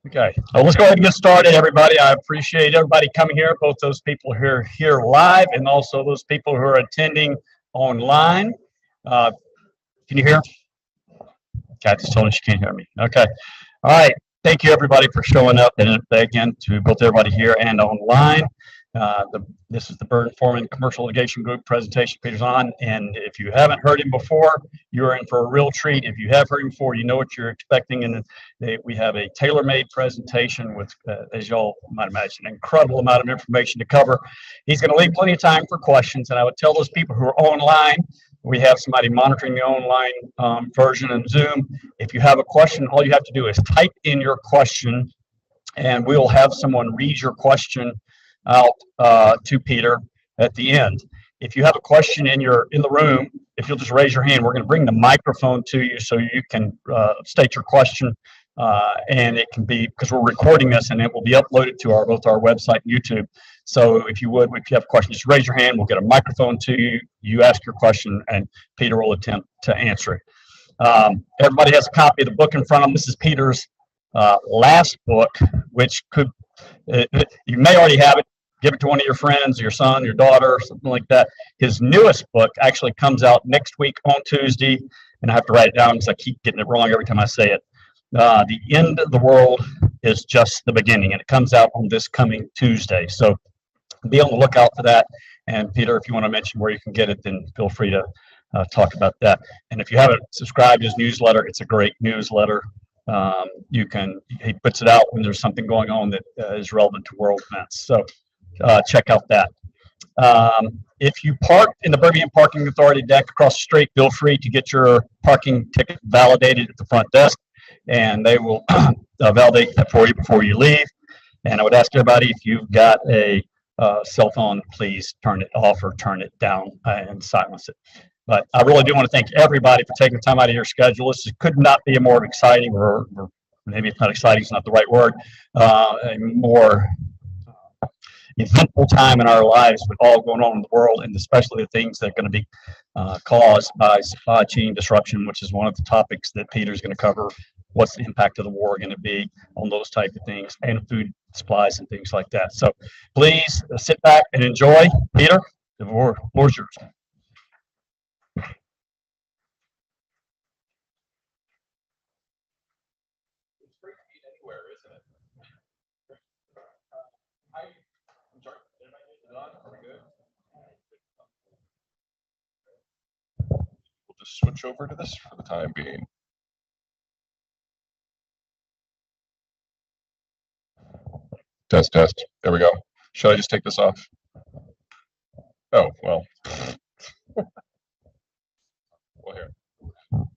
Okay, let's go ahead and get started, everybody. I appreciate everybody coming here, both those people who are here live and also those people who are attending online. Can you hear? Okay, I just told her she can't hear me. Okay, all right. Thank you, everybody, for showing up, and again, to both everybody here and online. This is the Burden Foreman Commercial Litigation Group presentation, Peter Zeihan, and if you haven't heard him before, you're in for a real treat. If you have heard him before, you know what you're expecting, and we have a tailor-made presentation with, as y'all might imagine, an incredible amount of information to cover. He's going to leave plenty of time for questions, and I would tell those people who are online, we have somebody monitoring the online version in Zoom. If you have a question, all you have to do is type in your question, and we'll have someone read your question out to Peter at the end. If you have a question in the room, if you'll just raise your hand, we're going to bring the microphone to you so you can state your question, and it can be, because we're recording this and it will be uploaded to both our website and YouTube. So if you have a question, just raise your hand. We'll get a microphone to you. You ask your question, and Peter will attempt to answer it. Everybody has a copy of the book in front of them. This is Peter's last book, which you may already have it. Give it to one of your friends, your son, your daughter, something like that. His newest book actually comes out next week on Tuesday, and I have to write it down because I keep getting it wrong every time I say it. The End of the World is Just the Beginning, and it comes out on this coming Tuesday. So be on the lookout for that. And Peter, if you want to mention where you can get it, then feel free to talk about that. And if you haven't subscribed to his newsletter, it's a great newsletter. He puts it out when there's something going on that is relevant to world events. So check out that. If you park in the Birmingham Parking Authority deck across the street, feel free to get your parking ticket validated at the front desk, and they will validate that for you before you leave. And I would ask everybody, if you've got a cell phone, please turn it off or turn it down and silence it. But I really do want to thank everybody for taking time out of your schedule. This could not be a more exciting, or maybe it's not exciting, it's not the right word, a more eventful time in our lives with all going on in the world, and especially the things that are going to be caused by supply chain disruption, which is one of the topics that Peter's going to cover. What's the impact of the war going to be on those type of things, and food supplies and things like that. So please sit back and enjoy. Peter, the floor's yours. We'll just switch over to this for the time being. Test, test. There we go. Should I just take this off? Oh, well. Well, here. Can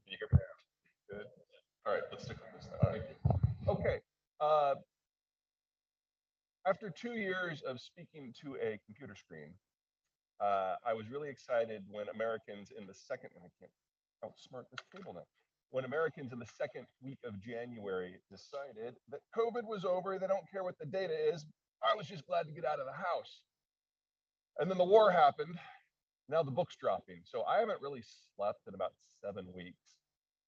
you hear me now? Good. All right, let's stick with this now. Okay. After 2 years of speaking to a computer screen, I was really excited when Americans in the second, and I can't outsmart this cable now, when Americans in the second week of January decided that COVID was over, they don't care what the data is. I was just glad to get out of the house. And then the war happened. Now the book's dropping. So I haven't really slept in about 7 weeks.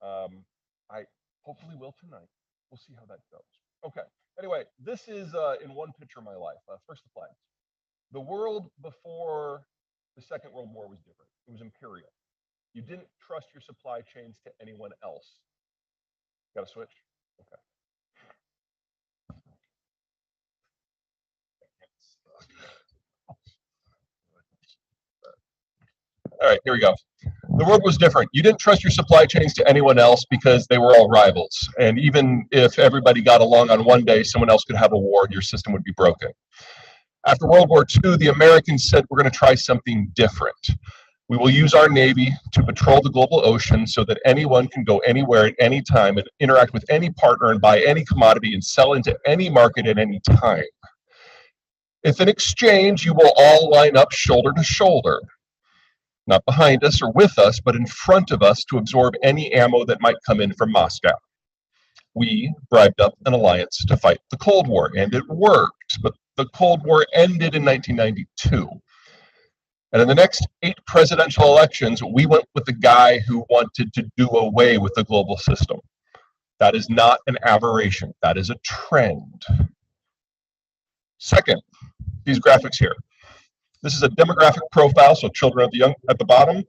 I hopefully will tonight. We'll see how that goes. Okay. Anyway, this is in one picture of my life. First, the flags. The world before the Second World War was different. It was imperial. You didn't trust your supply chains to anyone else. Got to switch? Okay. All right, here we go. The world was different. You didn't trust your supply chains to anyone else because they were all rivals. And even if everybody got along on one day, someone else could have a war and your system would be broken. After World War II, the Americans said, we're going to try something different. We will use our Navy to patrol the global ocean so that anyone can go anywhere at any time and interact with any partner and buy any commodity and sell into any market at any time. If in exchange, you will all line up shoulder to shoulder, not behind us or with us, but in front of us to absorb any ammo that might come in from Moscow. We bribed up an alliance to fight the Cold War, and it worked, but the Cold War ended in 1992. And in the next 8 presidential elections, we went with the guy who wanted to do away with the global system. That is not an aberration. That is a trend. Second, these graphics here. This is a demographic profile, so children at the bottom,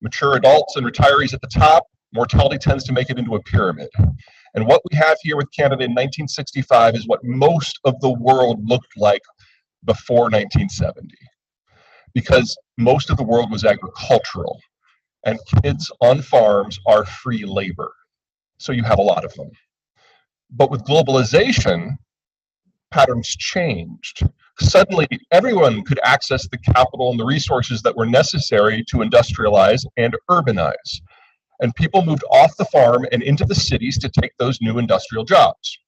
mature adults and retirees at the top. Mortality tends to make it into a pyramid. And what we have here with Canada in 1965 is what most of the world looked like before 1970, because most of the world was agricultural, and kids on farms are free labor. So you have a lot of them. But with globalization, patterns changed. Suddenly, everyone could access the capital and the resources that were necessary to industrialize and urbanize. And people moved off the farm and into the cities to take those new industrial jobs.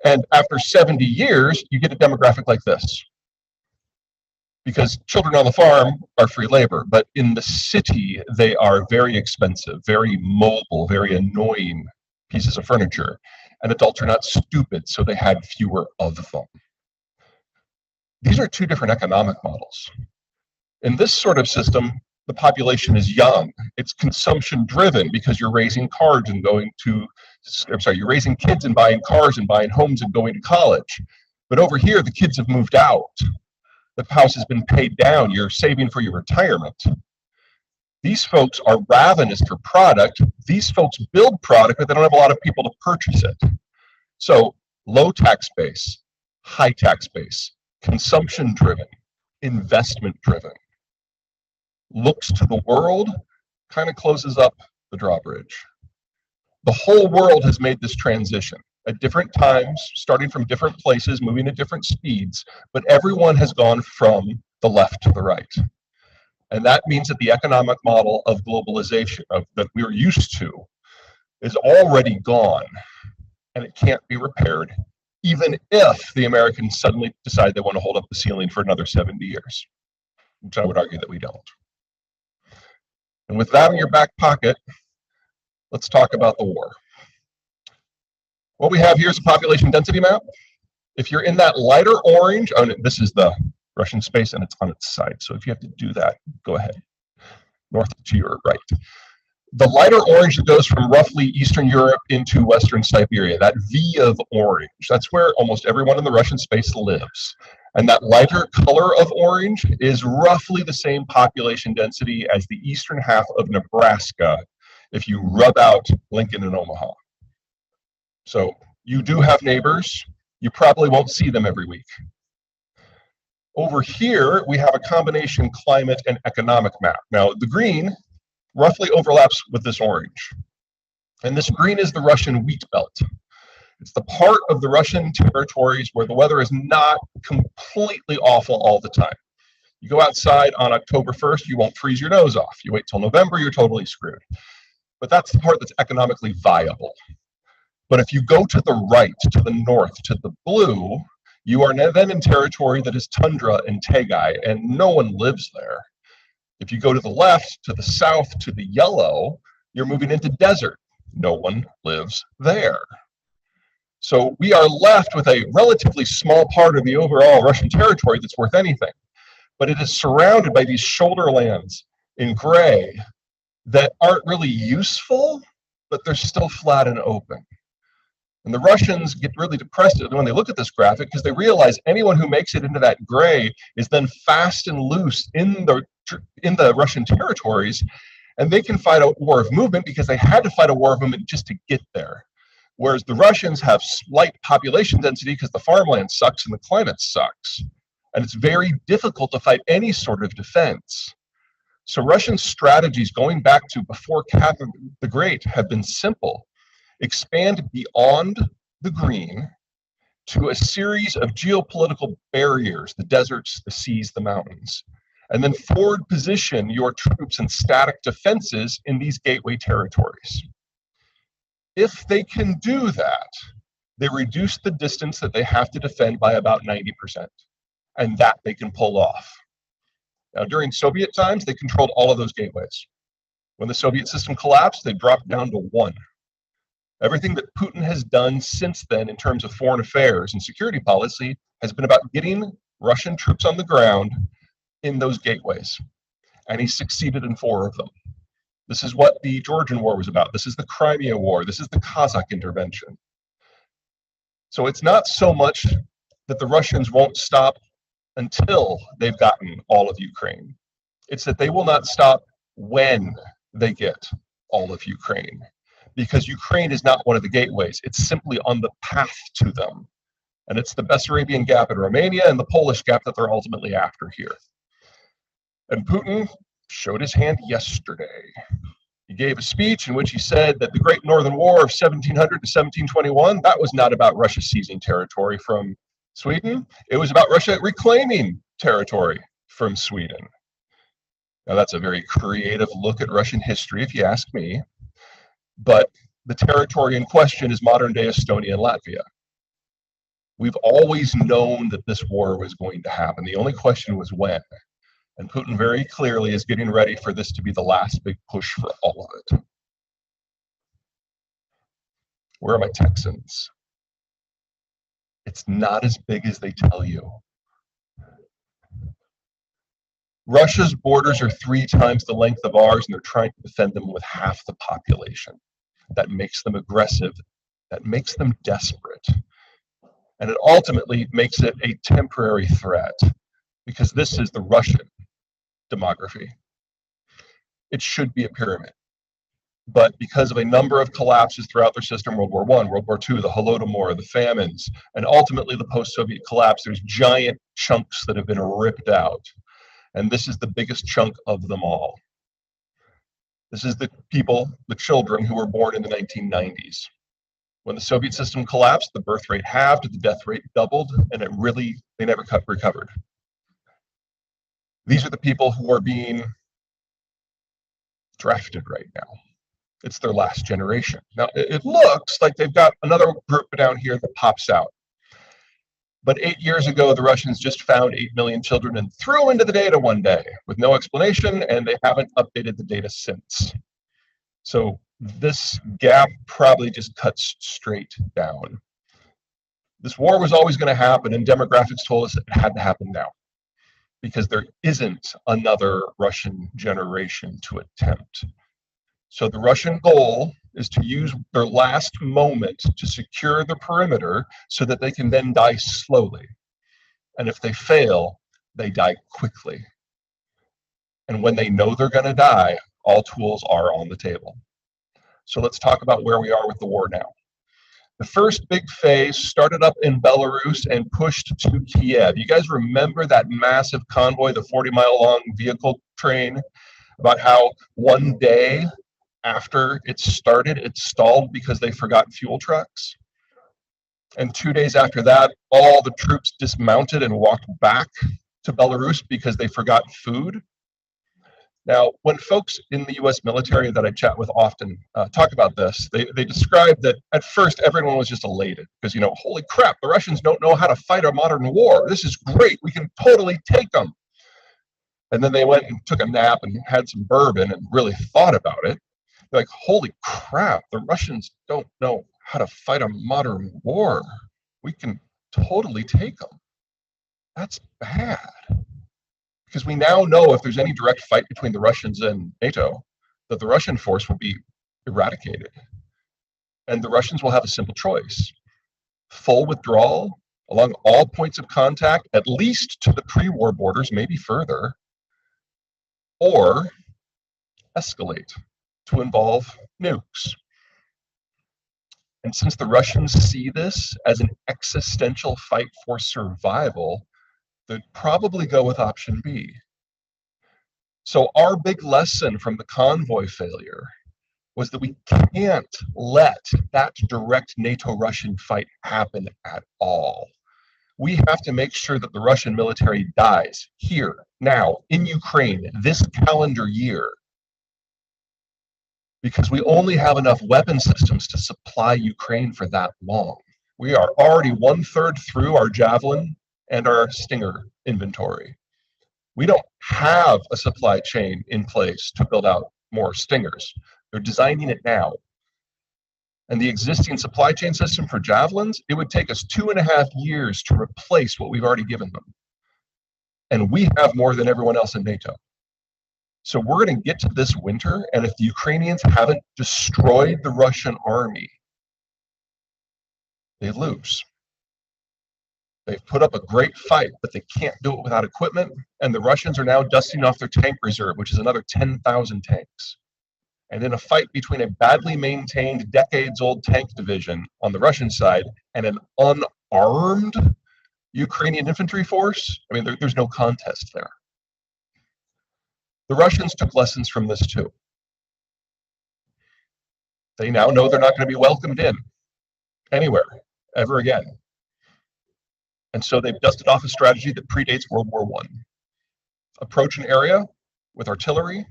And after 70 years, you get a demographic like this. Because children on the farm are free labor, but in the city, they are very expensive, very mobile, very annoying pieces of furniture. And adults are not stupid, so they had fewer of them. These are two different economic models. In this sort of system, the population is young. It's consumption driven because you're raising kids and buying cars and buying homes and going to college. But over here, the kids have moved out. The house has been paid down. You're saving for your retirement. These folks are ravenous for product. These folks build product, but they don't have a lot of people to purchase it. So low tax base, high tax base, consumption driven, investment driven. Looks to the world, kind of closes up the drawbridge. The whole world has made this transition at different times, starting from different places, moving at different speeds, but everyone has gone from the left to the right. And that means that the economic model of globalization that we're used to is already gone, and it can't be repaired, even if the Americans suddenly decide they want to hold up the ceiling for another 70 years, which I would argue that we don't. And with that in your back pocket, let's talk about the war. What we have here is a population density map. If you're in that lighter orange, this is the Russian space and it's on its side. So if you have to do that, go ahead. North to your right. The lighter orange that goes from roughly Eastern Europe into Western Siberia, that V of orange, that's where almost everyone in the Russian space lives. And that lighter color of orange is roughly the same population density as the eastern half of Nebraska if you rub out Lincoln and Omaha. So you do have neighbors. You probably won't see them every week. Over here, we have a combination climate and economic map. Now, the green roughly overlaps with this orange. And this green is the Russian wheat belt. It's the part of the Russian territories where the weather is not completely awful all the time. You go outside on October 1st, you won't freeze your nose off. You wait till November, you're totally screwed. But that's the part that's economically viable. But if you go to the right, to the north, to the blue, you are then in territory that is tundra and taigai, and no one lives there. If you go to the left, to the south, to the yellow, you're moving into desert. No one lives there. So we are left with a relatively small part of the overall Russian territory that's worth anything. But it is surrounded by these shoulder lands in gray that aren't really useful, but they're still flat and open. And the Russians get really depressed when they look at this graphic because they realize anyone who makes it into that gray is then fast and loose in the Russian territories, and they can fight a war of movement because they had to fight a war of movement just to get there. Whereas the Russians have slight population density because the farmland sucks and the climate sucks. And it's very difficult to fight any sort of defense. So Russian strategies going back to before Catherine the Great have been simple. Expand beyond the green to a series of geopolitical barriers, the deserts, the seas, the mountains, and then forward position your troops in static defenses in these gateway territories. If they can do that, they reduce the distance that they have to defend by about 90%, and that they can pull off. Now, during Soviet times, they controlled all of those gateways. When the Soviet system collapsed, they dropped down to 1. Everything that Putin has done since then in terms of foreign affairs and security policy has been about getting Russian troops on the ground in those gateways. And he succeeded in 4 of them. This is what the Georgian War was about. This is the Crimea War. This is the Kazakh intervention. So it's not so much that the Russians won't stop until they've gotten all of Ukraine. It's that they will not stop when they get all of Ukraine, because Ukraine is not one of the gateways. It's simply on the path to them. And it's the Bessarabian Gap in Romania and the Polish Gap that they're ultimately after here. And Putin showed his hand yesterday. He gave a speech in which he said that the Great Northern War of 1700 to 1721, that was not about Russia seizing territory from Sweden. It was about Russia reclaiming territory from Sweden. Now, that's a very creative look at Russian history, if you ask me. But the territory in question is modern-day Estonia and Latvia. We've always known that this war was going to happen. The only question was when. And Putin very clearly is getting ready for this to be the last big push for all of it. Where are my Texans? It's not as big as they tell you. Russia's borders are 3 times the length of ours, and they're trying to defend them with half the population. That makes them aggressive. That makes them desperate. And it ultimately makes it a temporary threat, because this is the Russian demography. It should be a pyramid. But because of a number of collapses throughout their system, World War I, World War II, the Holodomor, the famines, and ultimately the post-Soviet collapse, there's giant chunks that have been ripped out. And this is the biggest chunk of them all. This is the people, the children who were born in the 1990s. When the Soviet system collapsed, the birth rate halved, the death rate doubled, and they never recovered. These are the people who are being drafted right now. It's their last generation. Now, it looks like they've got another group down here that pops out. But 8 years ago, the Russians just found 8 million children and threw them into the data one day with no explanation, and they haven't updated the data since. So this gap probably just cuts straight down. This war was always going to happen, and demographics told us it had to happen now, because there isn't another Russian generation to attempt. So the Russian goal is to use their last moment to secure the perimeter so that they can then die slowly. And if they fail, they die quickly. And when they know they're going to die, all tools are on the table. So let's talk about where we are with the war now. The first big phase started up in Belarus and pushed to Kiev. You guys remember that massive convoy, the 40-mile-long vehicle train, about how one day after it started, it stalled because they forgot fuel trucks? And 2 days after that, all the troops dismounted and walked back to Belarus because they forgot food. Now, when folks in the US military that I chat with often talk about this, they describe that at first everyone was just elated because, holy crap, the Russians don't know how to fight a modern war. This is great. We can totally take them. And then they went and took a nap and had some bourbon and really thought about it. They're like, holy crap, the Russians don't know how to fight a modern war. We can totally take them. That's bad. Because we now know if there's any direct fight between the Russians and NATO, that the Russian force will be eradicated. And the Russians will have a simple choice: full withdrawal along all points of contact, at least to the pre-war borders, maybe further, or escalate to involve nukes. And since the Russians see this as an existential fight for survival, they'd probably go with option B. So our big lesson from the convoy failure was that we can't let that direct NATO-Russian fight happen at all. We have to make sure that the Russian military dies here, now, in Ukraine, this calendar year, because we only have enough weapon systems to supply Ukraine for that long. We are already 1/3 through our Javelin and our Stinger inventory. We don't have a supply chain in place to build out more Stingers. They're designing it now. And the existing supply chain system for Javelins, it would take us 2.5 years to replace what we've already given them. And we have more than everyone else in NATO. So we're going to get to this winter, and if the Ukrainians haven't destroyed the Russian army, they lose. They've put up a great fight, but they can't do it without equipment, and the Russians are now dusting off their tank reserve, which is another 10,000 tanks. And in a fight between a badly maintained, decades-old tank division on the Russian side and an unarmed Ukrainian infantry force, I mean, there's no contest there. The Russians took lessons from this too. They now know they're not going to be welcomed in anywhere ever again. And so they've dusted off a strategy that predates World War I. Approach an area with artillery,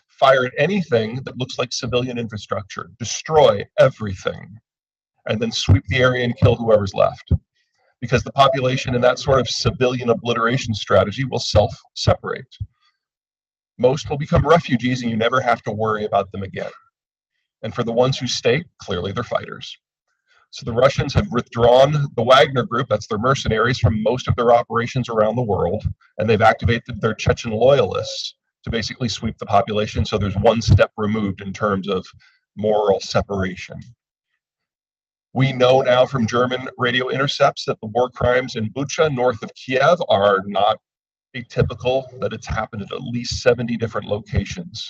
fire at anything that looks like civilian infrastructure, destroy everything, and then sweep the area and kill whoever's left. Because the population in that sort of civilian obliteration strategy will self-separate. Most will become refugees and you never have to worry about them again. And for the ones who stay, clearly they're fighters. So the Russians have withdrawn the Wagner group, that's their mercenaries, from most of their operations around the world, and they've activated their Chechen loyalists to basically sweep the population, so there's one step removed in terms of moral separation. We know now from German radio intercepts that the war crimes in Bucha, north of Kiev, are not atypical, that it's happened at least 70 different locations.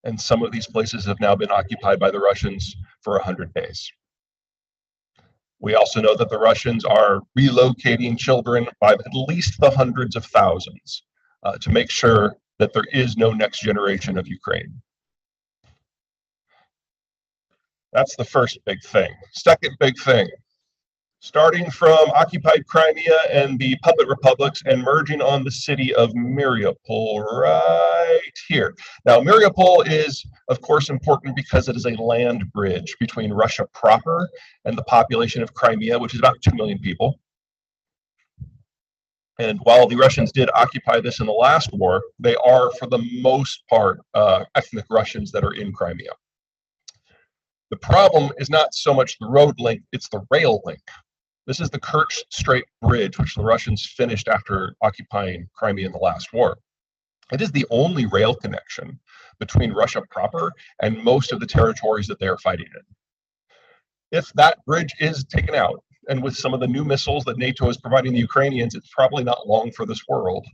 And some of these places have now been occupied by the Russians for 100 days. We also know that the Russians are relocating children by at least the hundreds of thousands to make sure that there is no next generation of Ukraine. That's the first big thing. Second big thing, starting from occupied Crimea and the puppet republics and merging on the city of Mariupol right here. Now, Mariupol is, of course, important because it is a land bridge between Russia proper and the population of Crimea, which is about 2 million people. And while the Russians did occupy this in the last war, they are, for the most part, ethnic Russians that are in Crimea. The problem is not so much the road link, it's the rail link. This is the Kerch Strait Bridge, which the Russians finished after occupying Crimea in the last war. It is the only rail connection between Russia proper and most of the territories that they are fighting in. If that bridge is taken out, and with some of the new missiles that NATO is providing the Ukrainians, it's probably not long for this world.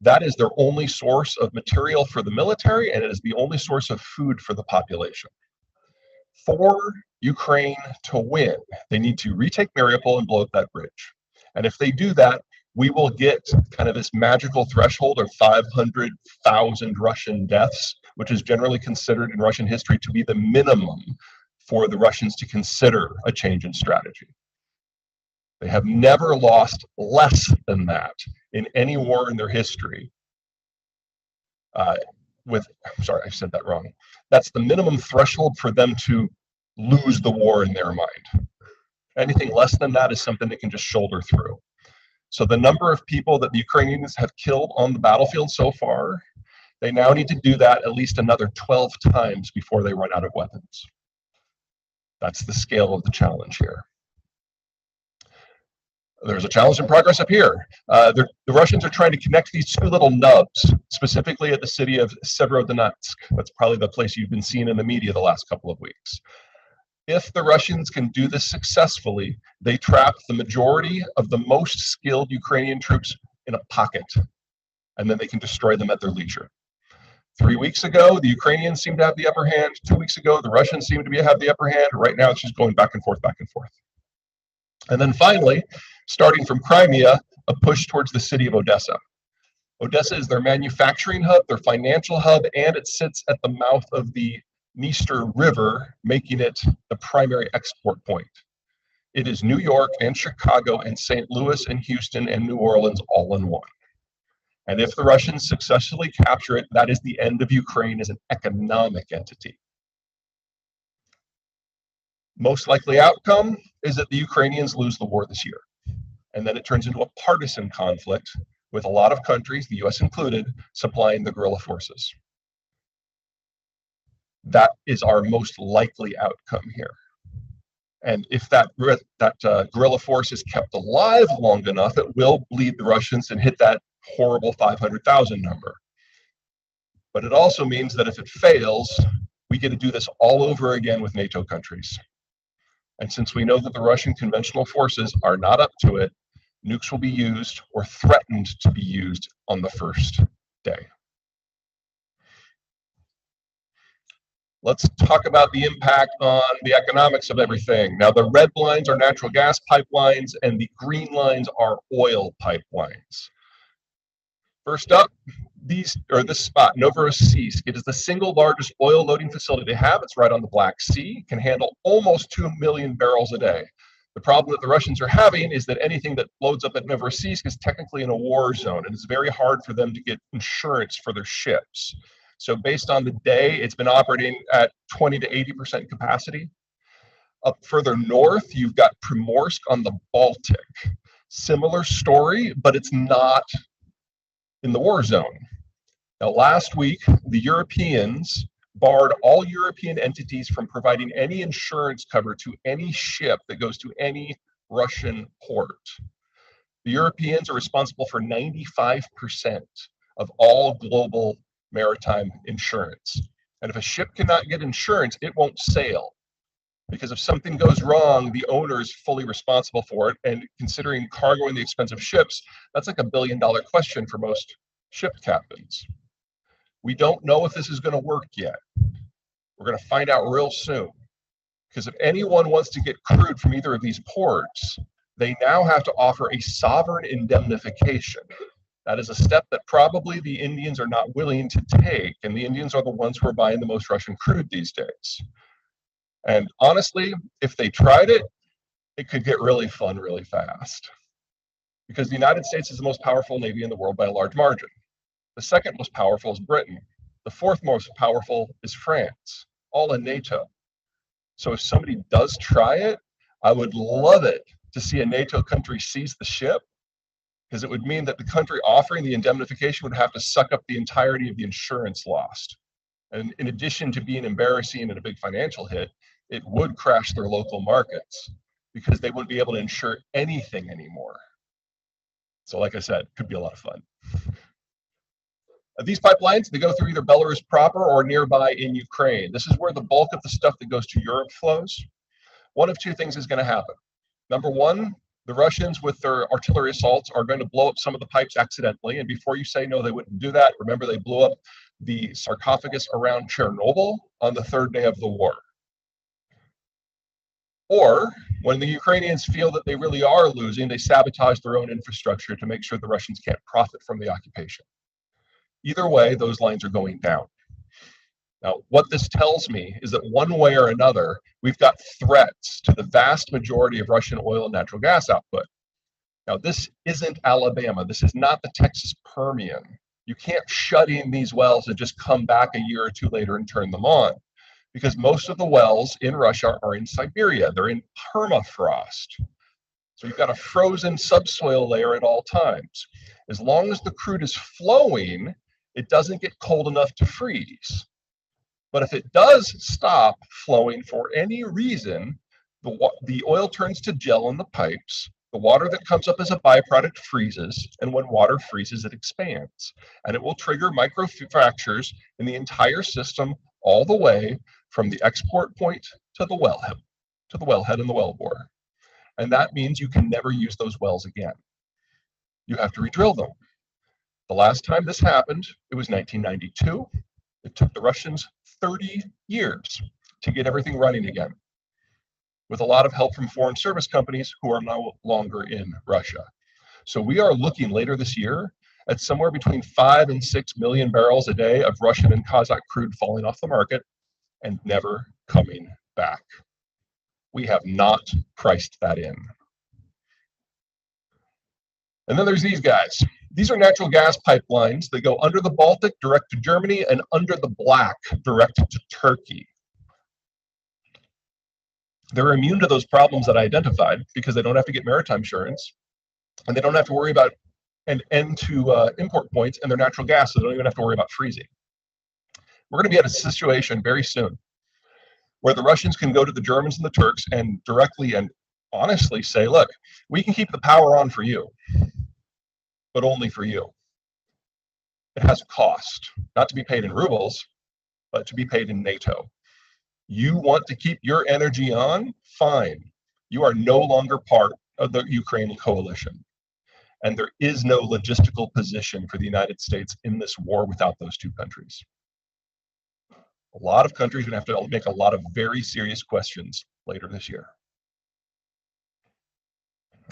That is their only source of material for the military, and it is the only source of food for the population. For Ukraine to win, they need to retake Mariupol and blow up that bridge. And if they do that, we will get kind of this magical threshold of 500,000 Russian deaths, which is generally considered in Russian history to be the minimum for the Russians to consider a change in strategy. They have never lost less than that in any war in their history. Sorry, I said that wrong. That's the minimum threshold for them to lose the war in their mind. Anything less than that is something they can just shoulder through. So the number of people that the Ukrainians have killed on the battlefield so far, they now need to do that at least another 12 times before they run out of weapons. That's the scale of the challenge here. There's a challenge in progress up here. The Russians are trying to connect these two little nubs, specifically at the city of Severodonetsk. That's probably the place you've been seeing in the media the last couple of weeks. If the Russians can do this successfully, they trap the majority of the most skilled Ukrainian troops in a pocket, and then they can destroy them at their leisure. 3 weeks ago, the Ukrainians seemed to have the upper hand. 2 weeks ago, the Russians seemed to have the upper hand. Right now, it's just going back and forth, back and forth. And then finally, starting from Crimea, a push towards the city of Odessa. Odessa is their manufacturing hub, their financial hub, and it sits at the mouth of the Dniester River, making it the primary export point. It is New York and Chicago and St. Louis and Houston and New Orleans all in one. And if the Russians successfully capture it, that is the end of Ukraine as an economic entity. Most likely outcome is that the Ukrainians lose the war this year. And then it turns into a partisan conflict with a lot of countries, the US included, supplying the guerrilla forces. That is our most likely outcome here. And if that guerrilla force is kept alive long enough, it will bleed the Russians and hit that horrible 500,000 number. But it also means that if it fails, we get to do this all over again with NATO countries. And since we know that the Russian conventional forces are not up to it, nukes will be used or threatened to be used on the first day. Let's talk about the impact on the economics of everything. Now, the red lines are natural gas pipelines and the green lines are oil pipelines. First up, this spot, Novorossiysk. It is the single largest oil loading facility they have. It's right on the Black Sea. It can handle almost 2 million barrels a day. The problem that the Russians are having is that anything that loads up at Novorossiysk is technically in a war zone, and it's very hard for them to get insurance for their ships. So based on the day, it's been operating at 20 to 80% capacity. Up further north, you've got Primorsk on the Baltic. Similar story, but it's not in the war zone. Now, last week, the Europeans barred all European entities from providing any insurance cover to any ship that goes to any Russian port. The Europeans are responsible for 95% of all global maritime insurance. And if a ship cannot get insurance, it won't sail. Because if something goes wrong, the owner is fully responsible for it. And considering cargo and the expense of ships, that's like $1 billion question for most ship captains. We don't know if this is going to work yet. We're going to find out real soon. Because if anyone wants to get crude from either of these ports, they now have to offer a sovereign indemnification. That is a step that probably the Indians are not willing to take, and the Indians are the ones who are buying the most Russian crude these days. And honestly, if they tried it, it could get really fun really fast. Because the United States is the most powerful navy in the world by a large margin. The second most powerful is Britain. The fourth most powerful is France, all in NATO. So if somebody does try it, I would love it to see a NATO country seize the ship, because it would mean that the country offering the indemnification would have to suck up the entirety of the insurance lost. And in addition to being embarrassing and a big financial hit, it would crash their local markets because they wouldn't be able to insure anything anymore. So like I said, could be a lot of fun. These pipelines, they go through either Belarus proper or nearby in Ukraine. This is where the bulk of the stuff that goes to Europe flows. One of two things is going to happen. Number one, the Russians with their artillery assaults are going to blow up some of the pipes accidentally. And before you say, no, they wouldn't do that, remember they blew up the sarcophagus around Chernobyl on the third day of the war. Or when the Ukrainians feel that they really are losing, they sabotage their own infrastructure to make sure the Russians can't profit from the occupation. Either way, those lines are going down. Now, what this tells me is that one way or another, we've got threats to the vast majority of Russian oil and natural gas output. Now, this isn't Alabama. This is not the Texas Permian. You can't shut in these wells and just come back a year or two later and turn them on, because most of the wells in Russia are in Siberia. They're in permafrost. So you've got a frozen subsoil layer at all times. As long as the crude is flowing, it doesn't get cold enough to freeze. But if it does stop flowing for any reason, the oil turns to gel in the pipes. The water that comes up as a byproduct freezes, and when water freezes, it expands. And it will trigger microfractures in the entire system all the way from the export point to the wellhead and the wellbore. And that means you can never use those wells again. You have to redrill them. The last time this happened, it was 1992. It took the Russians 30 years to get everything running again, with a lot of help from foreign service companies who are no longer in Russia. So we are looking later this year at somewhere between 5 and 6 million barrels a day of Russian and Kazakh crude falling off the market and never coming back. We have not priced that in. And then there's these guys. These are natural gas pipelines that go under the Baltic direct to Germany and under the Black direct to Turkey. They're immune to those problems that I identified because they don't have to get maritime insurance, and they don't have to worry about an end to import points, and they're natural gas, so they don't even have to worry about freezing. We're going to be at a situation very soon where the Russians can go to the Germans and the Turks and directly and honestly say, look, we can keep the power on for you, but only for you. It has a cost, not to be paid in rubles, but to be paid in NATO. You want to keep your energy on? Fine. You are no longer part of the Ukraine coalition. And there is no logistical position for the United States in this war without those two countries. A lot of countries are going to have to make a lot of very serious questions later this year.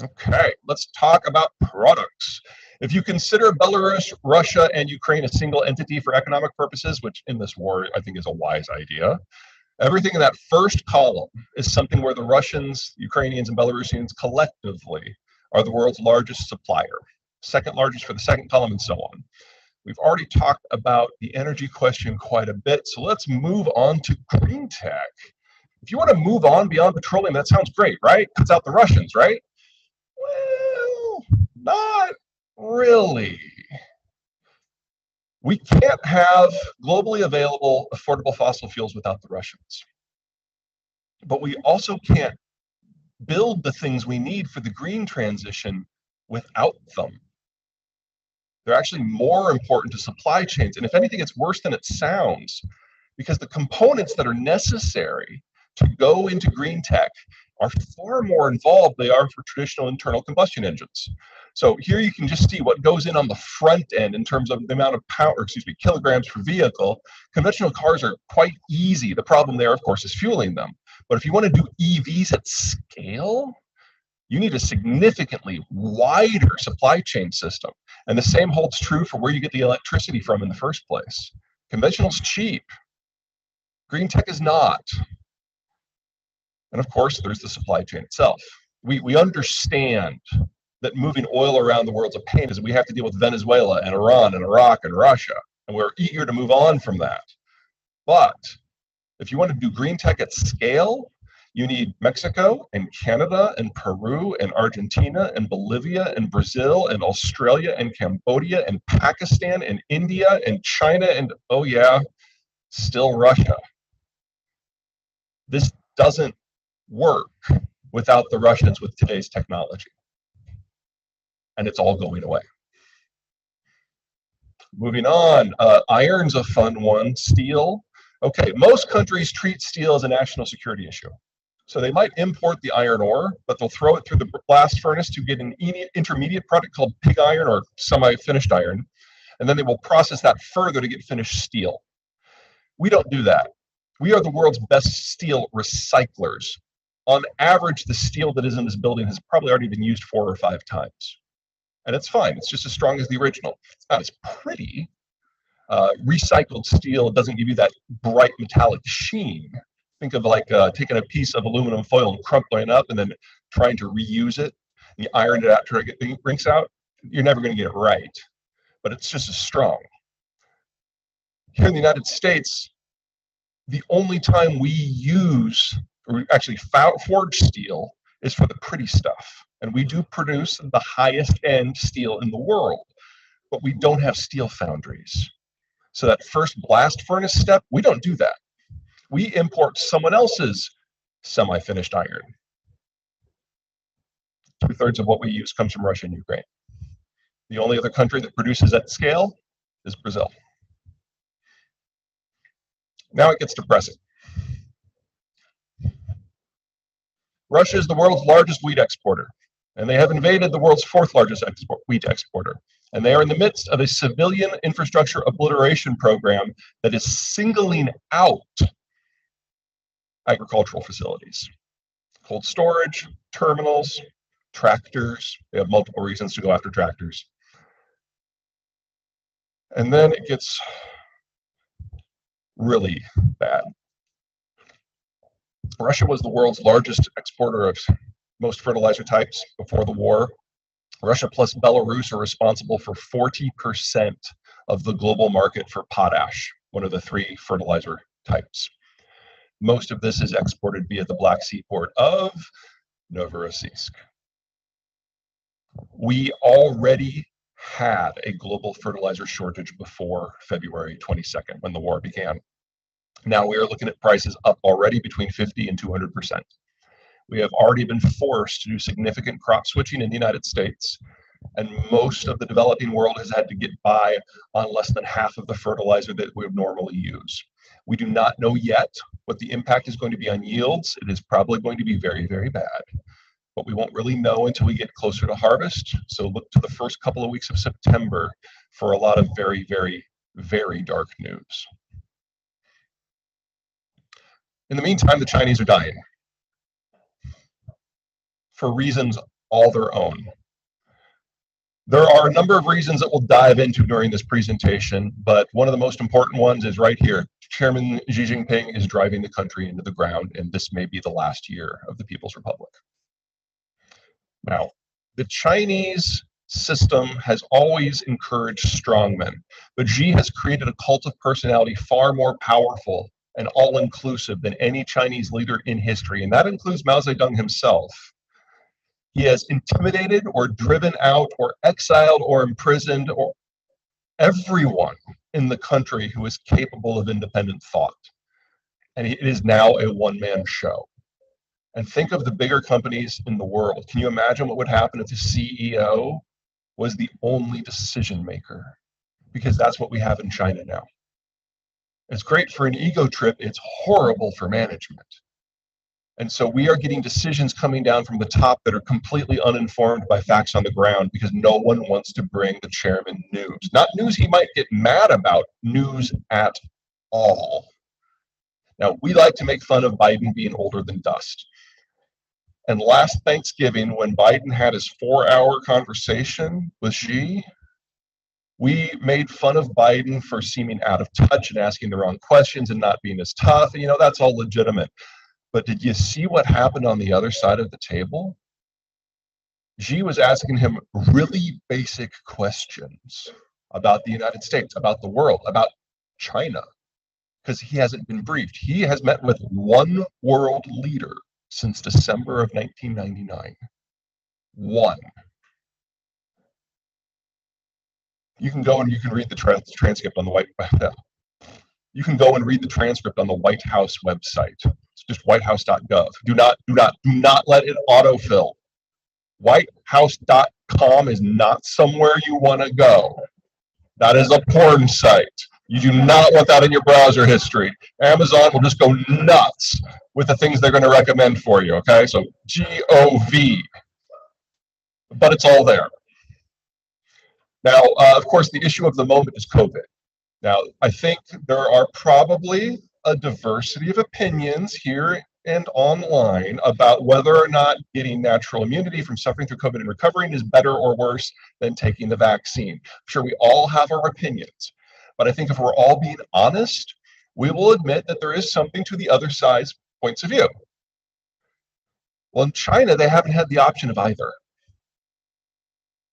Okay, let's talk about products. If you consider Belarus, Russia, and Ukraine a single entity for economic purposes, which in this war I think is a wise idea, everything in that first column is something where the Russians, Ukrainians, and Belarusians collectively are the world's largest supplier, second largest for the second column, and so on. We've already talked about the energy question quite a bit, so let's move on to green tech. If you want to move on beyond petroleum, that sounds great, right? Cuts out the Russians, right? Well, not really. We can't have globally available, affordable fossil fuels without the Russians. But we also can't build the things we need for the green transition without them. They're actually more important to supply chains. And if anything, it's worse than it sounds, because the components that are necessary to go into green tech are far more involved than they are for traditional internal combustion engines. So here you can just see what goes in on the front end in terms of the amount of power, kilograms per vehicle. Conventional cars are quite easy. The problem there, of course, is fueling them. But if you want to do EVs at scale, you need a significantly wider supply chain system. And the same holds true for where you get the electricity from in the first place. Conventional's cheap. Green tech is not. And of course, there's the supply chain itself. We understand that moving oil around the world's a pain, as we have to deal with Venezuela and Iran and Iraq and Russia, and we're eager to move on from that. But if you want to do green tech at scale, you need Mexico and Canada and Peru and Argentina and Bolivia and Brazil and Australia and Cambodia and Pakistan and India and China and, oh yeah, still Russia. This doesn't work without the Russians with today's technology. And it's all going away. Moving on, iron's a fun one, steel. Okay, most countries treat steel as a national security issue. So they might import the iron ore, but they'll throw it through the blast furnace to get an intermediate product called pig iron or semi-finished iron. And then they will process that further to get finished steel. We don't do that. We are the world's best steel recyclers. On average, the steel that is in this building has probably already been used 4 or 5 times. And it's fine. It's just as strong as the original. It's not as pretty. Recycled steel doesn't give you that bright metallic sheen. Think of like taking a piece of aluminum foil and crumpling it up and then trying to reuse it. And you iron it out to get the rinks out. You're never going to get it right. But it's just as strong. Here in the United States, the only time we use, or actually forge steel, is for the pretty stuff. And we do produce the highest end steel in the world, but we don't have steel foundries. So that first blast furnace step, we don't do that. We import someone else's semi-finished iron. 2/3 of what we use comes from Russia and Ukraine. The only other country that produces at scale is Brazil. Now it gets depressing. Russia is the world's largest wheat exporter, and they have invaded the world's 4th largest wheat exporter. And they are in the midst of a civilian infrastructure obliteration program that is singling out agricultural facilities, cold storage, terminals, tractors. They have multiple reasons to go after tractors. And then it gets really bad. Russia was the world's largest exporter of most fertilizer types before the war. Russia plus Belarus are responsible for 40% of the global market for potash, one of the 3 fertilizer types. Most of this is exported via the Black Sea port of Novorossiysk. We already had a global fertilizer shortage before February 22nd, when the war began. Now we are looking at prices up already between 50 and 200%. We have already been forced to do significant crop switching in the United States. And most of the developing world has had to get by on less than half of the fertilizer that we would normally use. We do not know yet what the impact is going to be on yields. It is probably going to be very, very bad, but we won't really know until we get closer to harvest. So look to the first couple of weeks of September for a lot of very, very, very dark news. In the meantime, the Chinese are dying for reasons all their own. There are a number of reasons that we'll dive into during this presentation, but one of the most important ones is right here. Chairman Xi Jinping is driving the country into the ground, and this may be the last year of the People's Republic. Now, the Chinese system has always encouraged strongmen, but Xi has created a cult of personality far more powerful and all-inclusive than any Chinese leader in history, and that includes Mao Zedong himself. He has intimidated or driven out or exiled or imprisoned or everyone in the country who is capable of independent thought. And it is now a one-man show. And think of the bigger companies in the world. Can you imagine what would happen if the CEO was the only decision maker? Because that's what we have in China now. It's great for an ego trip. It's horrible for management. And so we are getting decisions coming down from the top that are completely uninformed by facts on the ground because no one wants to bring the chairman news. Not news he might get mad about, news at all. Now, we like to make fun of Biden being older than dust. And last Thanksgiving, when Biden had his 4-hour conversation with Xi, we made fun of Biden for seeming out of touch and asking the wrong questions and not being as tough. And, that's all legitimate. But did you see what happened on the other side of the table? Xi was asking him really basic questions about the United States, about the world, about China, because he hasn't been briefed. He has met with one world leader since December of 1999. One. You can go and you can read the transcript on the You can go and read the transcript on the White House website. It's just whitehouse.gov. Do not let it autofill. Whitehouse.com is not somewhere you want to go. That is a porn site. You do not want that in your browser history. Amazon will just go nuts with the things they're going to recommend for you, okay? So G-O-V. But it's all there. Now, of course, the issue of the moment is COVID. Now, I think there are probably a diversity of opinions here and online about whether or not getting natural immunity from suffering through COVID and recovering is better or worse than taking the vaccine. I'm sure we all have our opinions, but I think if we're all being honest, we will admit that there is something to the other side's points of view. Well, in China, they haven't had the option of either.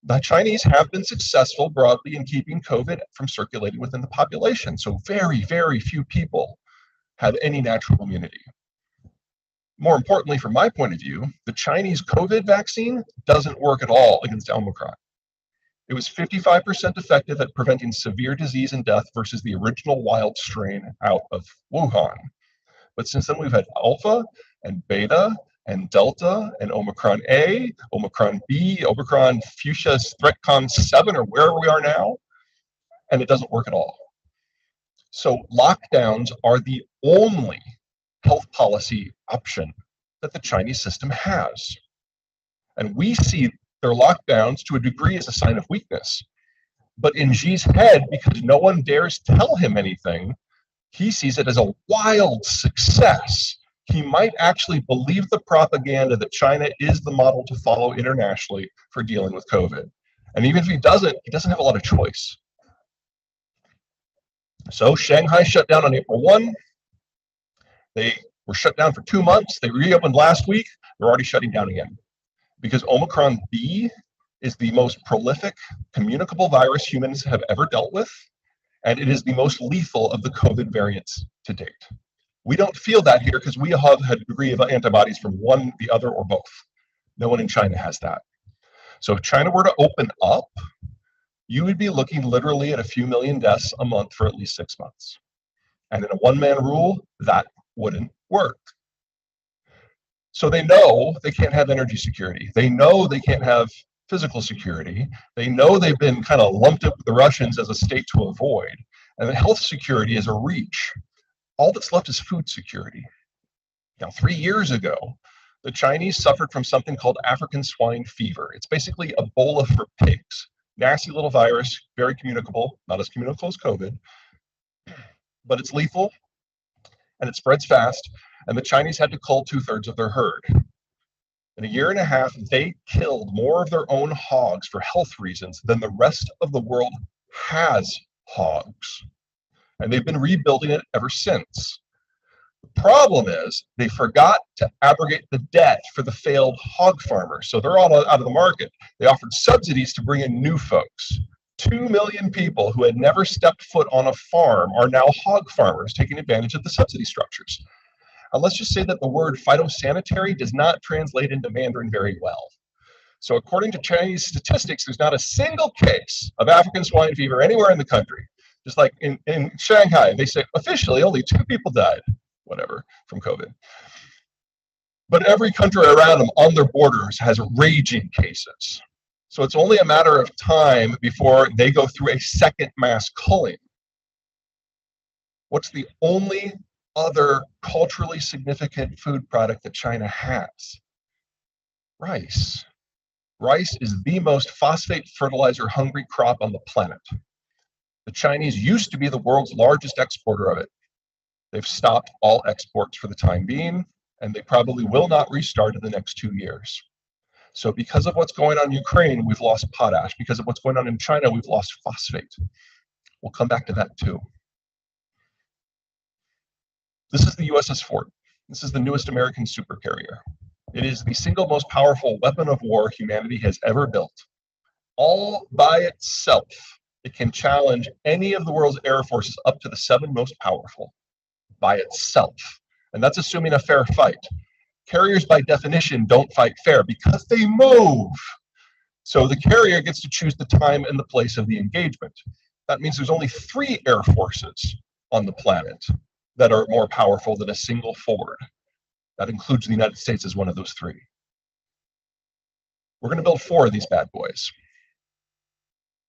The Chinese have been successful broadly in keeping COVID from circulating within the population. So very, very few people have any natural immunity. More importantly, from my point of view, the Chinese COVID vaccine doesn't work at all against Omicron. It was 55% effective at preventing severe disease and death versus the original wild strain out of Wuhan. But since then, we've had Alpha and Beta and Delta and Omicron A, Omicron B, Omicron Fuchsia ThreatCon 7, or wherever we are now, and it doesn't work at all. So lockdowns are the only health policy option that the Chinese system has. And we see their lockdowns to a degree as a sign of weakness. But in Xi's head, because no one dares tell him anything, he sees it as a wild success. He might actually believe the propaganda that China is the model to follow internationally for dealing with COVID. And even if he doesn't have a lot of choice. So Shanghai shut down on April 1. They were shut down for 2 months. They reopened last week. They're already shutting down again because Omicron B is the most prolific communicable virus humans have ever dealt with, and it is the most lethal of the COVID variants to date. We don't feel that here because we have had a degree of antibodies from one, the other, or both. No one in China has that. So if China were to open up, you would be looking literally at a few million deaths a month for at least 6 months. And in a one-man rule, that wouldn't work. So they know they can't have energy security. They know they can't have physical security. They know they've been kind of lumped up with the Russians as a state to avoid. And then health security is a reach. All that's left is food security. Now, 3 years ago, the Chinese suffered from something called African swine fever. It's basically Ebola for pigs. Nasty little virus, very communicable, not as communicable as COVID, but it's lethal and it spreads fast. And the Chinese had to cull 2/3 of their herd. In a year and a half, they killed more of their own hogs for health reasons than the rest of the world has hogs. And they've been rebuilding it ever since. The problem is they forgot to abrogate the debt for the failed hog farmers. So they're all out of the market. They offered subsidies to bring in new folks. 2 million people who had never stepped foot on a farm are now hog farmers, taking advantage of the subsidy structures. And let's just say that the word phytosanitary does not translate into Mandarin very well. So according to Chinese statistics, there's not a single case of African swine fever anywhere in the country. Just like in Shanghai, they say officially only 2 people died, whatever, from COVID. But every country around them on their borders has raging cases. So it's only a matter of time before they go through a second mass culling. What's the only other culturally significant food product that China has? Rice. Rice is the most phosphate fertilizer hungry crop on the planet. The Chinese used to be the world's largest exporter of it. They've stopped all exports for the time being, and they probably will not restart in the next 2 years. So because of what's going on in Ukraine, we've lost potash. Because of what's going on in China, we've lost phosphate. We'll come back to that too. This is the USS Fort. This is the newest American supercarrier. It is the single most powerful weapon of war humanity has ever built. All by itself, it can challenge any of the world's air forces up to the 7 most powerful by itself. And that's assuming a fair fight. Carriers, by definition, don't fight fair because they move. So the carrier gets to choose the time and the place of the engagement. That means there's only 3 air forces on the planet that are more powerful than a single Ford. That includes the United States as one of those 3. We're going to build 4 of these bad boys.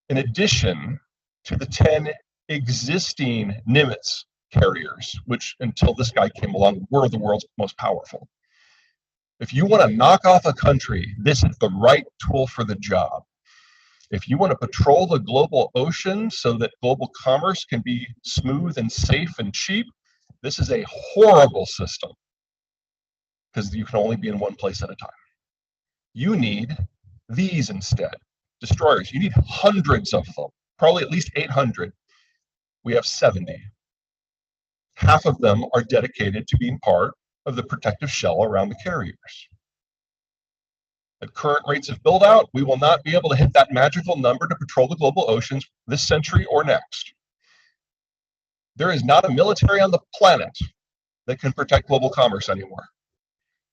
In addition to the 10 existing Nimitz carriers, which until this guy came along were the world's most powerful. If you want to knock off a country, this is the right tool for the job. If you want to patrol the global ocean so that global commerce can be smooth and safe and cheap, this is a horrible system because you can only be in one place at a time. You need these instead, destroyers. You need hundreds of them, probably at least 800. We have 70. Half of them are dedicated to being part of the protective shell around the carriers. At current rates of build out, we will not be able to hit that magical number to patrol the global oceans this century or next. There is not a military on the planet that can protect global commerce anymore.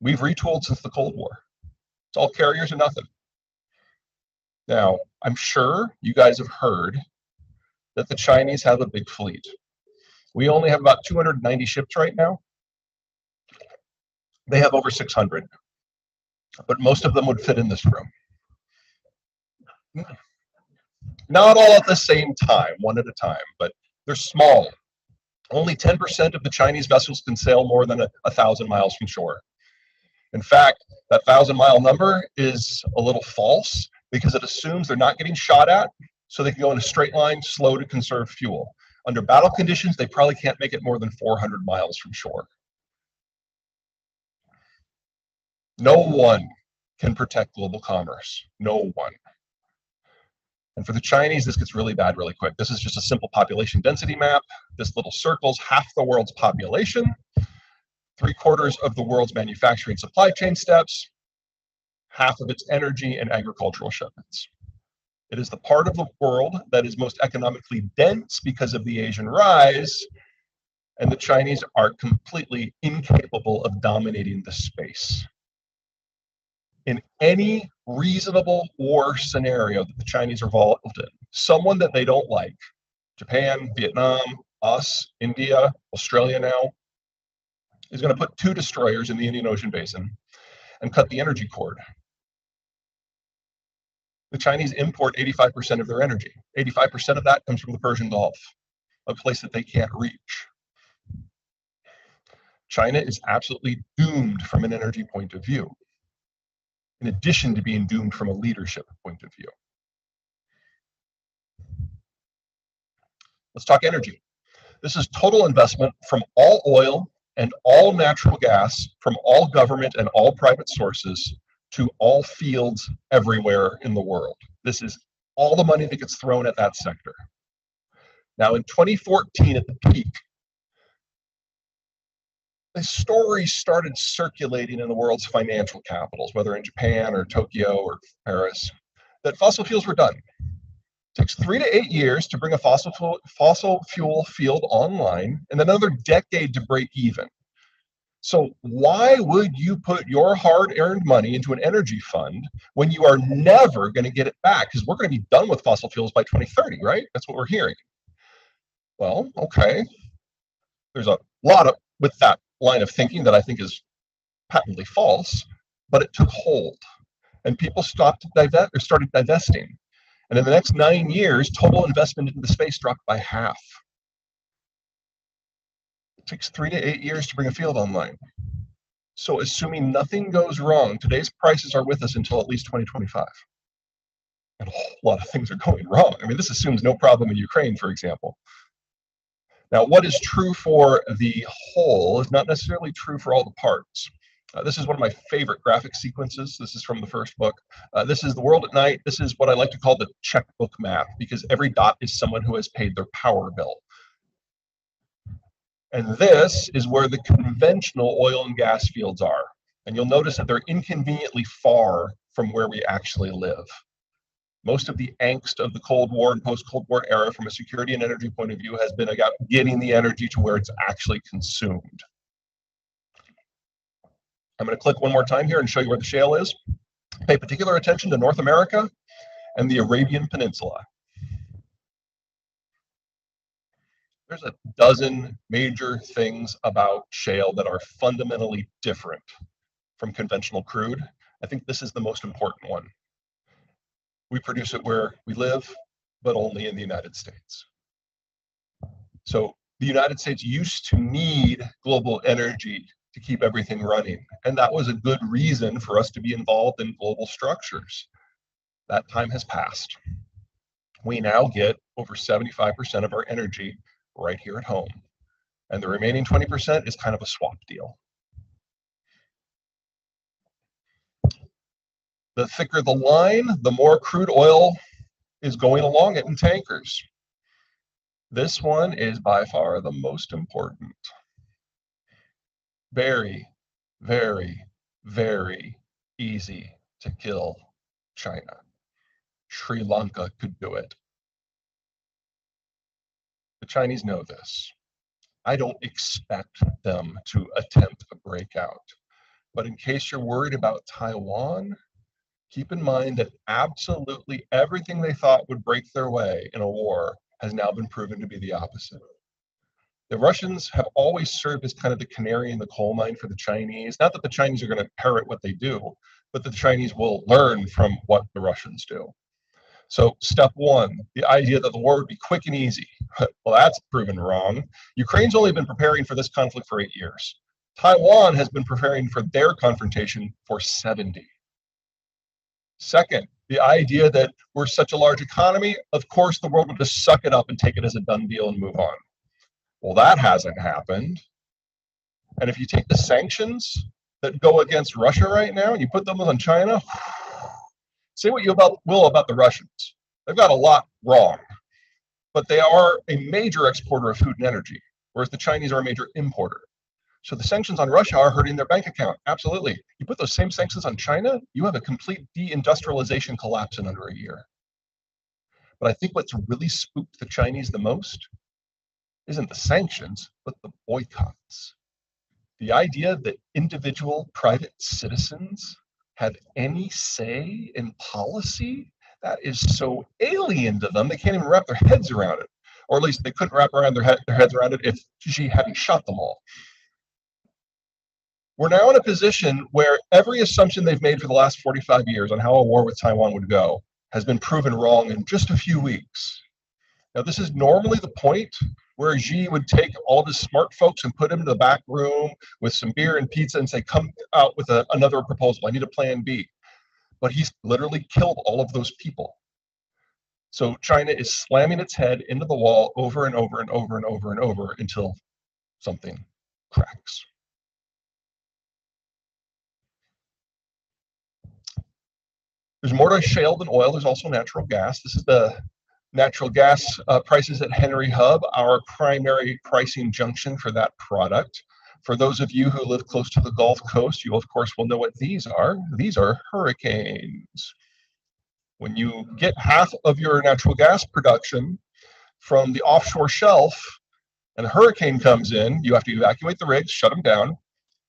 We've retooled since the Cold War. It's all carriers or nothing. Now, I'm sure you guys have heard that the Chinese have a big fleet. We only have about 290 ships right now. They have over 600, but most of them would fit in this room. Not all at the same time, one at a time, but they're small. Only 10% of the Chinese vessels can sail more than 1,000 miles from shore. In fact, that 1,000-mile number is a little false because it assumes they're not getting shot at, so they can go in a straight line, slow to conserve fuel. Under battle conditions, they probably can't make it more than 400 miles from shore. No one can protect global commerce. No one. And for the Chinese, this gets really bad really quick. This is just a simple population density map. This little circle's half the world's population, 3/4 of the world's manufacturing supply chain steps, half of its energy and agricultural shipments. It is the part of the world that is most economically dense because of the Asian rise, and the Chinese are completely incapable of dominating the space. In any reasonable war scenario that the Chinese are involved in, someone that they don't like, Japan, Vietnam, us, India, Australia now, is going to put 2 destroyers in the Indian Ocean basin and cut the energy cord. The Chinese import 85% of their energy. 85% of that comes from the Persian Gulf, a place that they can't reach. China is absolutely doomed from an energy point of view, in addition to being doomed from a leadership point of view. Let's talk energy. This is total investment from all oil and all natural gas, from all government and all private sources, to all fields everywhere in the world. This is all the money that gets thrown at that sector. Now, in 2014, at the peak, the story started circulating in the world's financial capitals, whether in Japan or Tokyo or Paris, that fossil fuels were done. It takes 3 to 8 years to bring a fossil fuel field online, and another decade to break even. So why would you put your hard-earned money into an energy fund when you are never going to get it back? Because we're going to be done with fossil fuels by 2030, right? That's what we're hearing. Well, okay. There's a lot of with that line of thinking that I think is patently false, but it took hold, and people started divesting. And in the next 9 years, total investment into the space dropped by half. It takes 3 to 8 years to bring a field online. So assuming nothing goes wrong, today's prices are with us until at least 2025. And a whole lot of things are going wrong. I mean, this assumes no problem in Ukraine, for example. Now, what is true for the whole is not necessarily true for all the parts. This is one of my favorite graphic sequences. This is from the first book. This is the world at night. This is what I like to call the checkbook map, because every dot is someone who has paid their power bill. And this is where the conventional oil and gas fields are. And you'll notice that they're inconveniently far from where we actually live. Most of the angst of the Cold War and post-Cold War era from a security and energy point of view has been about getting the energy to where it's actually consumed. I'm going to click one more time here and show you where the shale is. Pay particular attention to North America and the Arabian Peninsula. There's a dozen major things about shale that are fundamentally different from conventional crude. I think this is the most important one. We produce it where we live, but only in the United States. So the United States used to need global energy to keep everything running, and that was a good reason for us to be involved in global structures. That time has passed. We now get over 75% of our energy right here at home, and the remaining 20% is kind of a swap deal. The thicker the line, the more crude oil is going along it in tankers. This one is by far the most important. Very, very, very easy to kill China. Sri Lanka could do it. The Chinese know this. I don't expect them to attempt a breakout. But in case you're worried about Taiwan, keep in mind that absolutely everything they thought would break their way in a war has now been proven to be the opposite. The Russians have always served as kind of the canary in the coal mine for the Chinese. Not that the Chinese are going to parrot what they do, but the Chinese will learn from what the Russians do. So step one, the idea that the war would be quick and easy. Well, that's proven wrong. Ukraine's only been preparing for this conflict for 8 years. Taiwan has been preparing for their confrontation for 70. Second, the idea that we're such a large economy, of course the world would just suck it up and take it as a done deal and move on. Well, that hasn't happened. And if you take the sanctions that go against Russia right now and you put them on China, say what you will about the Russians. They've got a lot wrong, but they are a major exporter of food and energy, whereas the Chinese are a major importer. So the sanctions on Russia are hurting their bank account. Absolutely. You put those same sanctions on China, you have a complete deindustrialization collapse in under a year. But I think what's really spooked the Chinese the most isn't the sanctions, but the boycotts. The idea that individual private citizens have any say in policy, that is so alien to them, they can't even wrap their heads around it. Or at least they couldn't wrap around their heads around it if Xi hadn't shot them all. We're now in a position where every assumption they've made for the last 45 years on how a war with Taiwan would go has been proven wrong in just a few weeks. Now, this is normally the point where Xi would take all of his smart folks and put them in the back room with some beer and pizza and say, come out with another proposal. I need a plan B. But he's literally killed all of those people. So China is slamming its head into the wall over and over and over and over and over until something cracks. There's more to shale than oil. There's also natural gas. This is the natural gas prices at Henry Hub, our primary pricing junction for that product. For those of you who live close to the Gulf Coast, you of course will know what these are. These are hurricanes. When you get half of your natural gas production from the offshore shelf and a hurricane comes in, you have to evacuate the rigs, shut them down,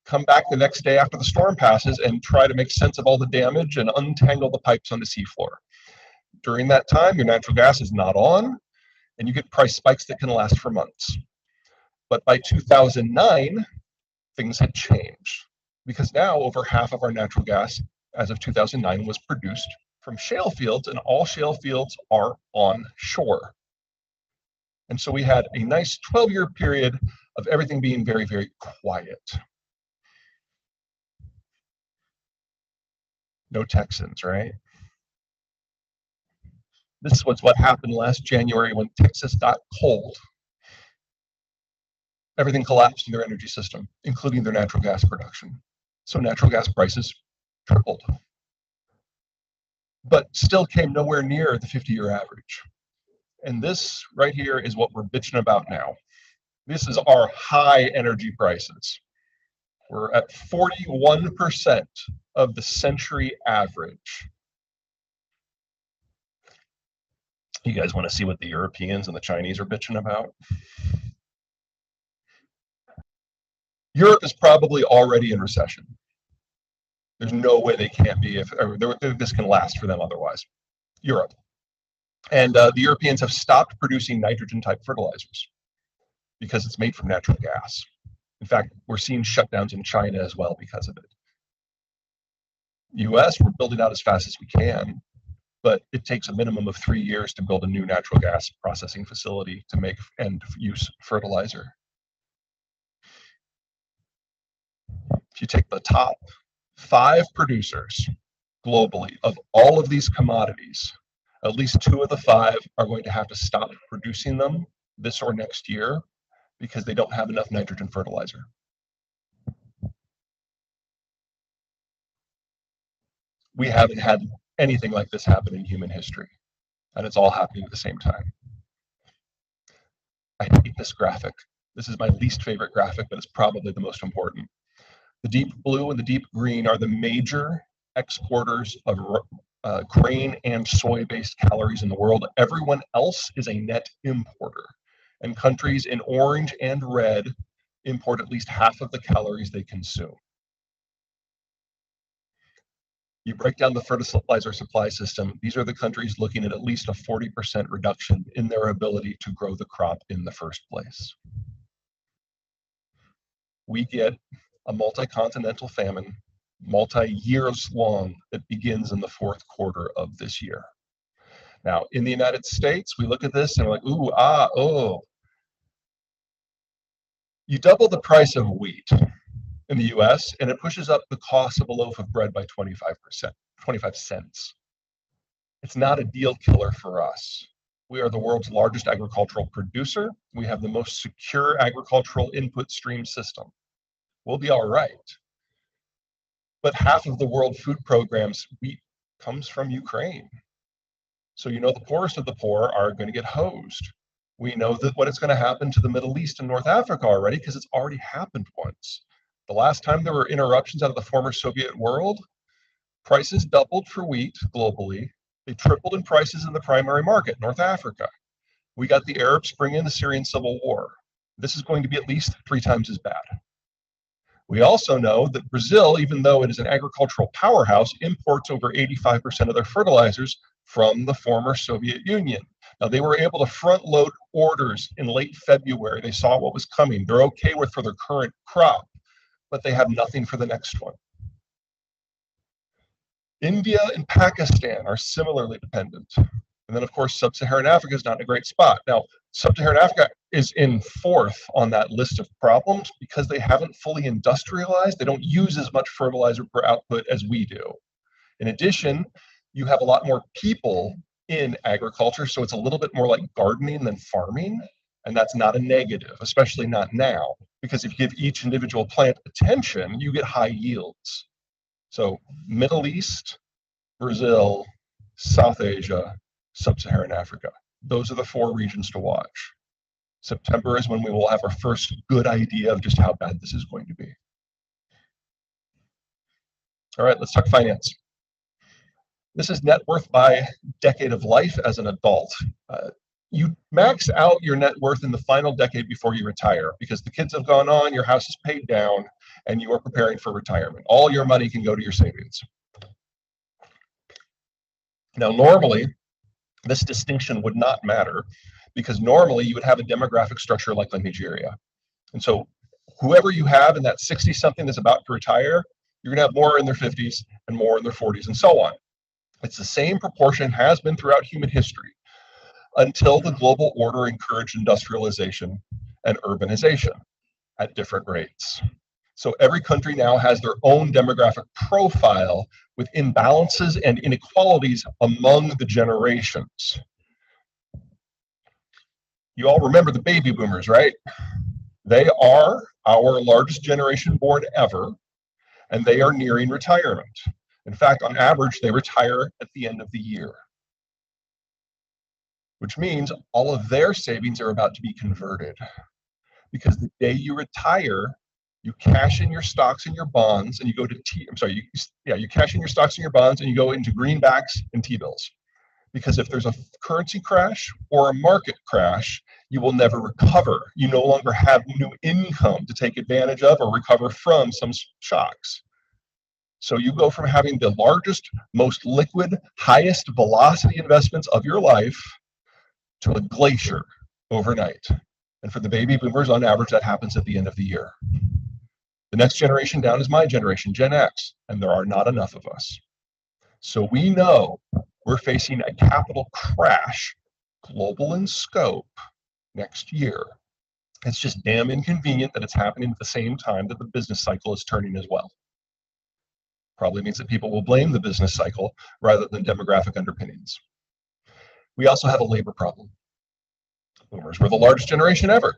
come back the next day after the storm passes and try to make sense of all the damage and untangle the pipes on the seafloor. During that time, your natural gas is not on, and you get price spikes that can last for months. But by 2009, things had changed because now over half of our natural gas as of 2009 was produced from shale fields, and all shale fields are onshore. And so we had a nice 12-year period of everything being very, very quiet. No Texans, right? This was what happened last January when Texas got cold. Everything collapsed in their energy system, including their natural gas production. So natural gas prices tripled, but still came nowhere near the 50-year average. And this right here is what we're bitching about now. This is our high energy prices. We're at 41% of the century average. You guys want to see what the Europeans and the Chinese are bitching about? Europe is probably already in recession. There's no way they can't be if this can last for them otherwise. Europe. And the Europeans have stopped producing nitrogen-type fertilizers because it's made from natural gas. In fact, we're seeing shutdowns in China as well because of it. US, we're building out as fast as we can, but it takes a minimum of 3 years to build a new natural gas processing facility to make and use fertilizer. If you take the top 5 producers globally of all of these commodities, at least 2 of the 5 are going to have to stop producing them this or next year because they don't have enough nitrogen fertilizer. We haven't had anything like this happen in human history, and it's all happening at the same time. I hate this graphic. This is my least favorite graphic, but it's probably the most important. The deep blue and the deep green are the major exporters of grain and soy-based calories in the world. Everyone else is a net importer. And countries in orange and red import at least half of the calories they consume. You break down the fertilizer supply system, these are the countries looking at least a 40% reduction in their ability to grow the crop in the first place. We get a multi-continental famine, multi-years long, that begins in the 4th quarter of this year. Now, in the United States, we look at this and we're like, ooh, ah, oh. You double the price of wheat in the US, and it pushes up the cost of a loaf of bread by 25%, 25 cents. It's not a deal killer for us. We are the world's largest agricultural producer. We have the most secure agricultural input stream system. We'll be all right. But half of the world food program's wheat comes from Ukraine. So you know the poorest of the poor are going to get hosed. We know that what is going to happen to the Middle East and North Africa already because it's already happened once. The last time there were interruptions out of the former Soviet world, prices doubled for wheat globally. They tripled in prices in the primary market, North Africa. We got the Arab Spring and the Syrian civil war. This is going to be at least 3 times as bad. We also know that Brazil, even though it is an agricultural powerhouse, imports over 85% of their fertilizers from the former Soviet Union. Now, they were able to front load orders in late February. They saw what was coming. They're okay with for their current crop, but they have nothing for the next one. India and Pakistan are similarly dependent. And then, of course, sub-Saharan Africa is not in a great spot. Now, sub-Saharan Africa is in fourth on that list of problems because they haven't fully industrialized. They don't use as much fertilizer per output as we do. In addition, you have a lot more people in agriculture, so it's a little bit more like gardening than farming, and that's not a negative, especially not now, because if you give each individual plant attention, you get high yields. So Middle East, Brazil, South Asia, Sub-Saharan Africa. Those are the 4 regions to watch. September is when we will have our first good idea of just how bad this is going to be. All right, let's talk finance. This is net worth by decade of life as an adult. You max out your net worth in the final decade before you retire because the kids have gone on, your house is paid down, and you are preparing for retirement. All your money can go to your savings. Now, normally, this distinction would not matter because normally you would have a demographic structure like Nigeria. And so whoever you have in that 60-something that's about to retire, you're going to have more in their 50s and more in their 40s and so on. It's the same proportion has been throughout human history until the global order encouraged industrialization and urbanization at different rates. So every country now has their own demographic profile with imbalances and inequalities among the generations. You all remember the baby boomers, right? They are our largest generation born ever, and they are nearing retirement. In fact, on average, they retire at the end of the year, which means all of their savings are about to be converted. Because the day you retire, you cash in your stocks and your bonds, and you go to you cash in your stocks and your bonds, and you go into greenbacks and T-bills. Because if there's a currency crash or a market crash, you will never recover. You no longer have new income to take advantage of or recover from some shocks. So you go from having the largest, most liquid, highest velocity investments of your life to a glacier overnight. And for the baby boomers, on average, that happens at the end of the year. The next generation down is my generation, Gen X, and there are not enough of us. So we know we're facing a capital crash, global in scope, next year. It's just damn inconvenient that it's happening at the same time that the business cycle is turning as well. Probably means that people will blame the business cycle rather than demographic underpinnings. We also have a labor problem. Boomers were the largest generation ever.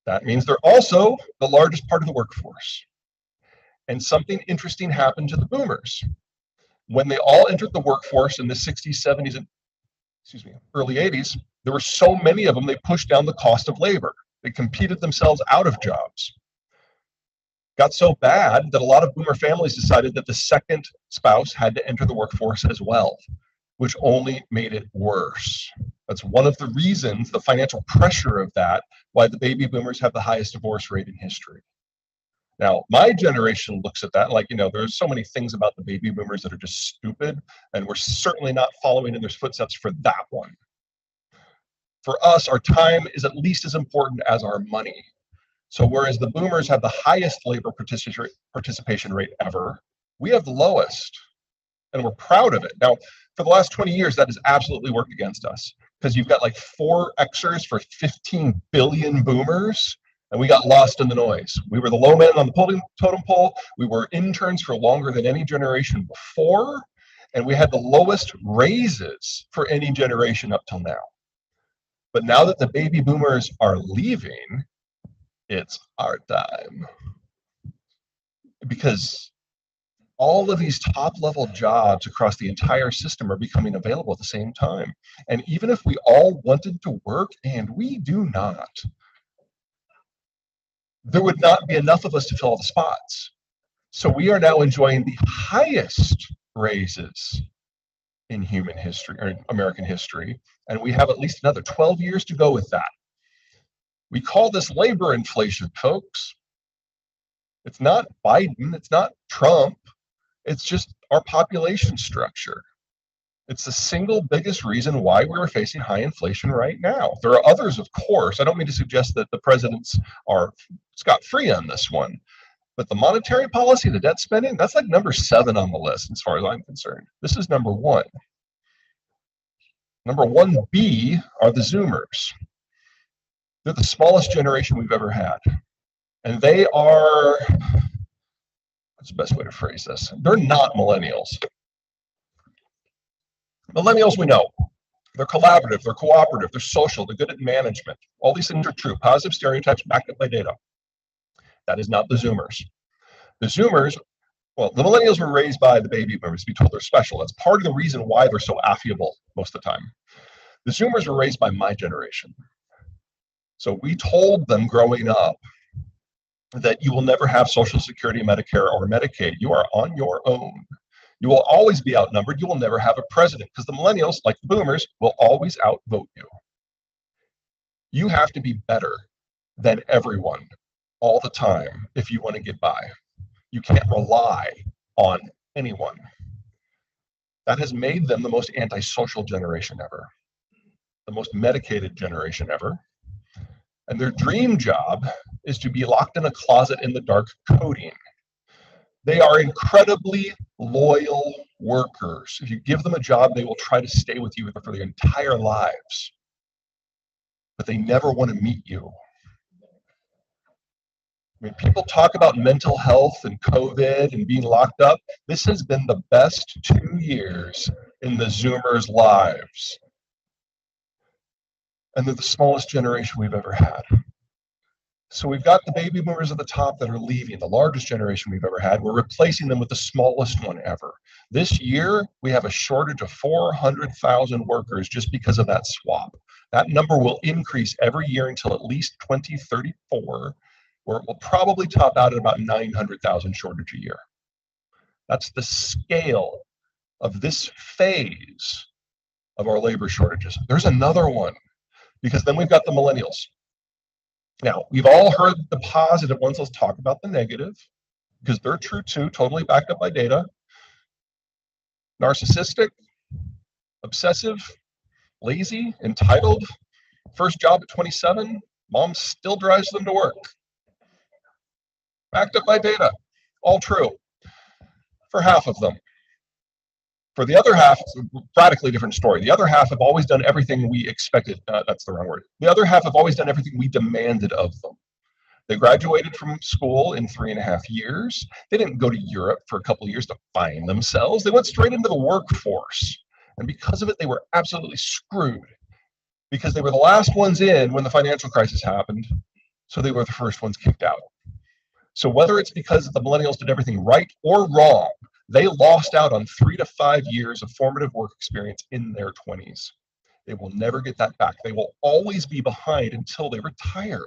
That means they're also the largest part of the workforce. And something interesting happened to the boomers. When they all entered the workforce in the 60s, 70s, and early 80s, there were so many of them, they pushed down the cost of labor. They competed themselves out of jobs. Got so bad that a lot of boomer families decided that the second spouse had to enter the workforce as well, which only made it worse. That's one of the reasons, the financial pressure of that, why the baby boomers have the highest divorce rate in history. Now, my generation looks at that like, there's so many things about the baby boomers that are just stupid, and we're certainly not following in their footsteps for that one. For us, our time is at least as important as our money. So whereas the boomers have the highest labor participation rate ever, we have the lowest, and we're proud of it. Now, for the last 20 years, that has absolutely worked against us because you've got like 4 Xers for 15 billion boomers, and we got lost in the noise. We were the low man on the totem pole. We were interns for longer than any generation before, and we had the lowest raises for any generation up till now. But now that the baby boomers are leaving, it's our time. Because all of these top-level jobs across the entire system are becoming available at the same time. And even if we all wanted to work, and we do not, there would not be enough of us to fill all the spots. So we are now enjoying the highest raises in human history, or American history, and we have at least another 12 years to go with that. We call this labor inflation, folks. It's not Biden, it's not Trump, it's just our population structure. It's the single biggest reason why we're facing high inflation right now. There are others, of course. I don't mean to suggest that the presidents are scot-free on this one, But the monetary policy, the debt spending, that's like number 7 on the list as far as I'm concerned. This is number 1. Number 1B are the Zoomers. They're the smallest generation we've ever had. And they are, what's the best way to phrase this? They're not millennials. Millennials, we know. They're collaborative, they're cooperative, they're social, they're good at management. All these things are true. Positive stereotypes backed up by data. That is not the Zoomers. The Zoomers, well, the millennials were raised by the baby boomers to be told they're special. That's part of the reason why they're so affable most of the time. The Zoomers were raised by my generation. So we told them growing up that you will never have Social Security, Medicare, or Medicaid. You are on your own. You will always be outnumbered. You will never have a president because the millennials, like the boomers, will always outvote you. You have to be better than everyone all the time if you want to get by. You can't rely on anyone. That has made them the most antisocial generation ever, the most medicated generation ever. And their dream job is to be locked in a closet in the dark coding. They are incredibly loyal workers. If you give them a job, they will try to stay with you for their entire lives. But they never want to meet you. I mean, people talk about mental health and COVID and being locked up. This has been the best 2 years in the Zoomers' lives. And they're the smallest generation we've ever had. So we've got the baby boomers at the top that are leaving, the largest generation we've ever had. We're replacing them with the smallest one ever. This year, we have a shortage of 400,000 workers just because of that swap. That number will increase every year until at least 2034, where it will probably top out at about 900,000 shortage a year. That's the scale of this phase of our labor shortages. There's another one, because then we've got the millennials. Now, we've all heard the positive ones. Let's talk about the negative, because they're true too, totally backed up by data. Narcissistic, obsessive, lazy, entitled, first job at 27, mom still drives them to work. Backed up by data, all true for half of them. For the other half, it's a radically different story. The other half have always done everything we expected. That's the wrong word. The other half have always done everything we demanded of them. They graduated from school in 3.5 years. They didn't go to Europe for a couple of years to find themselves. They went straight into the workforce. And because of it, they were absolutely screwed, because they were the last ones in when the financial crisis happened. So they were the first ones kicked out. So whether it's because the millennials did everything right or wrong, they lost out on 3 to 5 years of formative work experience in their 20s. They will never get that back. They will always be behind until they retire.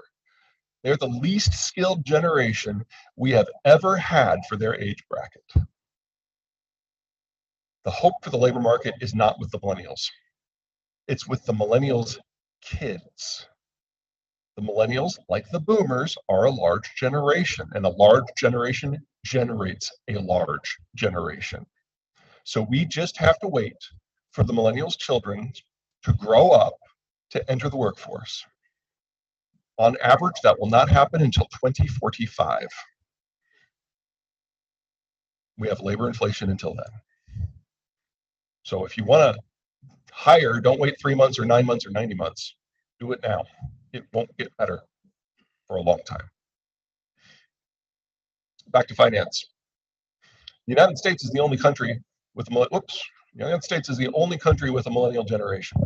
They're the least skilled generation we have ever had for their age bracket. The hope for the labor market is not with the millennials. It's with the millennials' kids. The millennials, like the boomers, are a large generation, and a large generation generates a large generation. So we just have to wait for the millennials' children to grow up to enter the workforce. On average, that will not happen until 2045. We have labor inflation until then. So if you want to hire, don't wait 3 months or 9 months or 90 months. Do it now. It won't get better for a long time. Back to finance. The United States is the only country with a the United States is the only country with a millennial generation,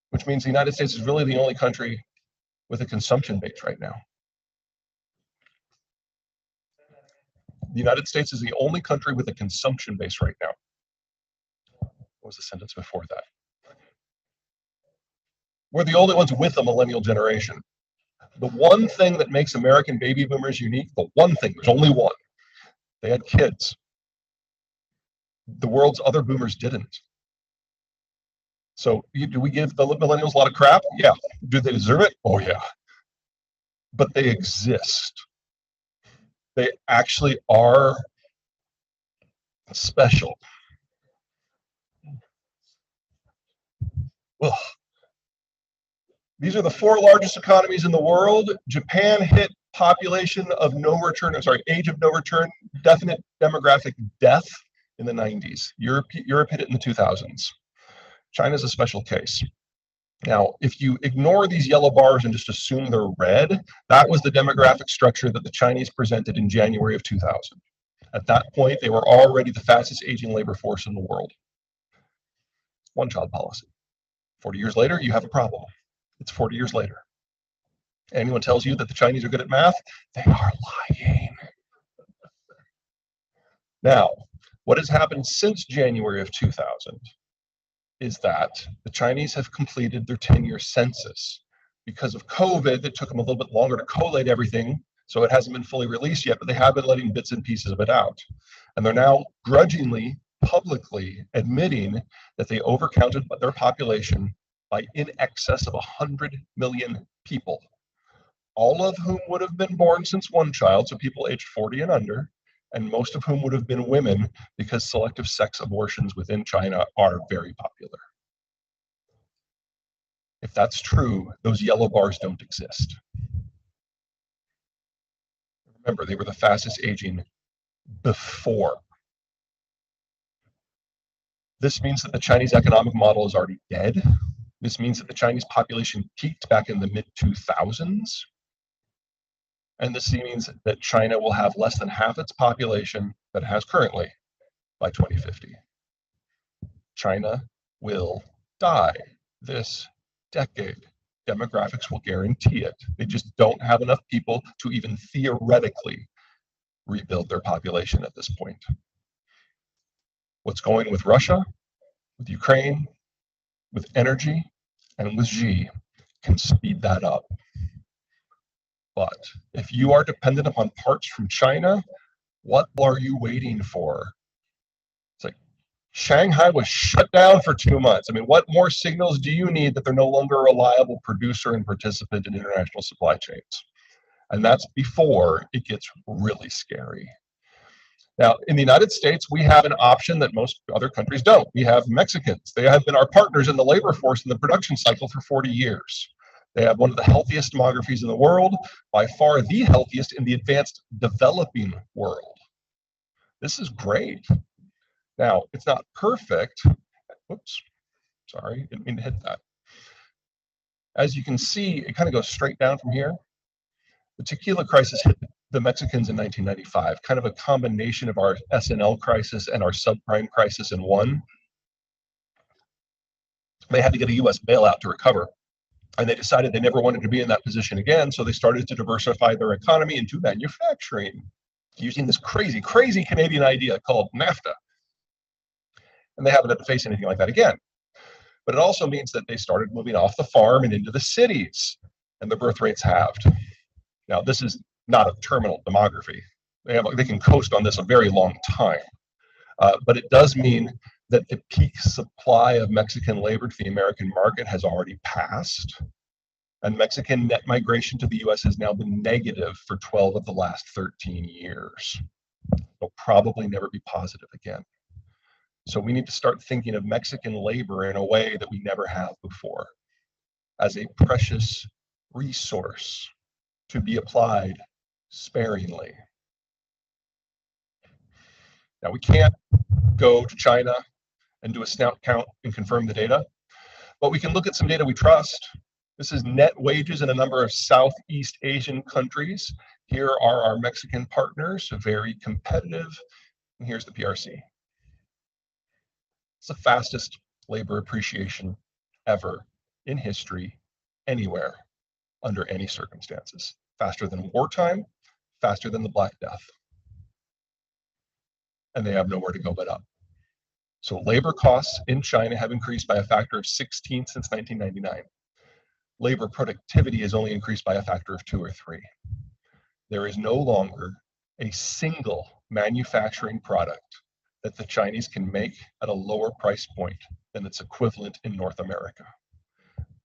which means the United States is really the only country with a consumption base right now. The United States is the only country with a consumption base right now. What was the sentence before that? We're the only ones with a millennial generation. The one thing that makes American baby boomers unique, the one thing, there's only one, they had kids. The world's other boomers didn't. So do we give the millennials a lot of crap? Yeah. Do they deserve it? Oh yeah. But they exist. They actually are special. Ugh. These are the 4 largest economies in the world. Japan hit Population of no return, age of no return, definite demographic death in the 90s. Europe hit it in the 2000s. China's a special case. Now, if you ignore these yellow bars and just assume they're red, that was the demographic structure that the Chinese presented in January of 2000. At that point, they were already the fastest aging labor force in the world. One-child policy. 40 years later, you have a problem. It's 40 years later. Anyone tells you that the Chinese are good at math, they are lying. Now, what has happened since January of 2000 is that the Chinese have completed their 10-year census. Because of COVID, it took them a little bit longer to collate everything, so it hasn't been fully released yet, but they have been letting bits and pieces of it out. And they're now grudgingly, publicly admitting that they overcounted their population by in excess of 100 million people, all of whom would have been born since one child, so people aged 40 and under, and most of whom would have been women because selective sex abortions within China are very popular. If that's true, those yellow bars don't exist. Remember, they were the fastest aging before. This means that the Chinese economic model is already dead. This means that the Chinese population peaked back in the mid-2000s. And this means that China will have less than half its population that it has currently by 2050. China will die this decade. Demographics will guarantee it. They just don't have enough people to even theoretically rebuild their population at this point. What's going with Russia, with Ukraine, with energy, and with Xi can speed that up. But if you are dependent upon parts from China, what are you waiting for? It's like Shanghai was shut down for 2 months. I mean, what more signals do you need that they're no longer a reliable producer and participant in international supply chains? And that's before it gets really scary. Now, in the United States, we have an option that most other countries don't. We have Mexicans. They have been our partners in the labor force in the production cycle for 40 years. They have one of the healthiest demographies in the world, by far the healthiest in the advanced developing world. This is great. Now, it's not perfect. Whoops, sorry, didn't mean to hit that. As you can see, it kind of goes straight down from here. The tequila crisis hit the Mexicans in 1995, kind of a combination of our S&L crisis and our subprime crisis in one. They had to get a US bailout to recover. And they decided they never wanted to be in that position again, so they started to diversify their economy into manufacturing, using this crazy, crazy Canadian idea called NAFTA. And they haven't had to face anything like that again. But it also means that they started moving off the farm and into the cities, and the birth rates halved. Now, this is not a terminal demography. They can coast on this a very long time. But it does mean that the peak supply of Mexican labor to the American market has already passed. And Mexican net migration to the US has now been negative for 12 of the last 13 years. It'll probably never be positive again. So we need to start thinking of Mexican labor in a way that we never have before, as a precious resource to be applied sparingly. Now, we can't go to China and do a snout count and confirm the data, but we can look at some data we trust. This is net wages in a number of Southeast Asian countries. Here are our Mexican partners, very competitive, and here's the PRC. It's the fastest labor appreciation ever in history, anywhere, under any circumstances. Faster than wartime, faster than the Black Death. And they have nowhere to go but up. So labor costs in China have increased by a factor of 16 since 1999. Labor productivity has only increased by a factor of 2 or 3. There is no longer a single manufacturing product that the Chinese can make at a lower price point than its equivalent in North America.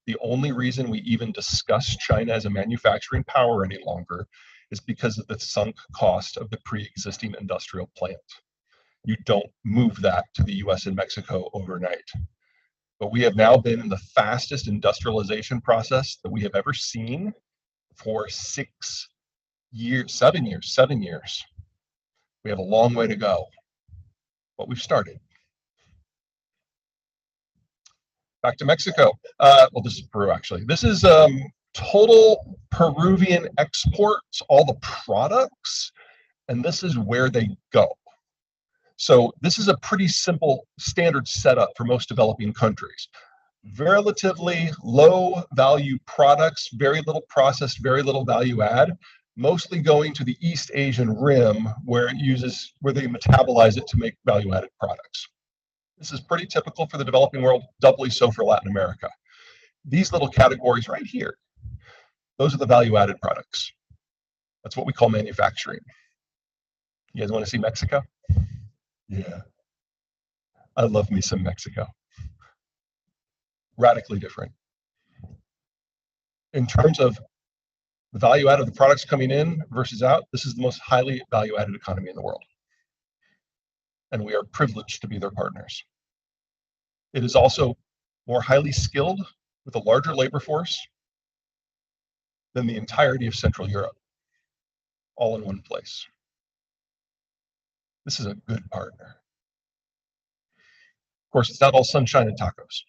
The only reason we even discuss China as a manufacturing power any longer is because of the sunk cost of the pre-existing industrial plant. You don't move that to the US and Mexico overnight. But we have now been in the fastest industrialization process that we have ever seen for 6 7 years. We have a long way to go, but we've started. Back to Mexico. Well, this is Peru, actually. This is total Peruvian exports, all the products, and this is where they go. So this is a pretty simple standard setup for most developing countries. Relatively low value products, very little processed, very little value add, mostly going to the East Asian rim where they metabolize it to make value added products. This is pretty typical for the developing world, doubly so for Latin America. These little categories right here, those are the value-added products. That's what we call manufacturing. You guys want to see Mexico? Yeah. I love me some Mexico. Radically different. In terms of the value add of the products coming in versus out, this is the most highly value-added economy in the world. And we are privileged to be their partners. It is also more highly skilled with a larger labor force than the entirety of Central Europe, all in one place. This is a good partner. Of course, it's not all sunshine and tacos.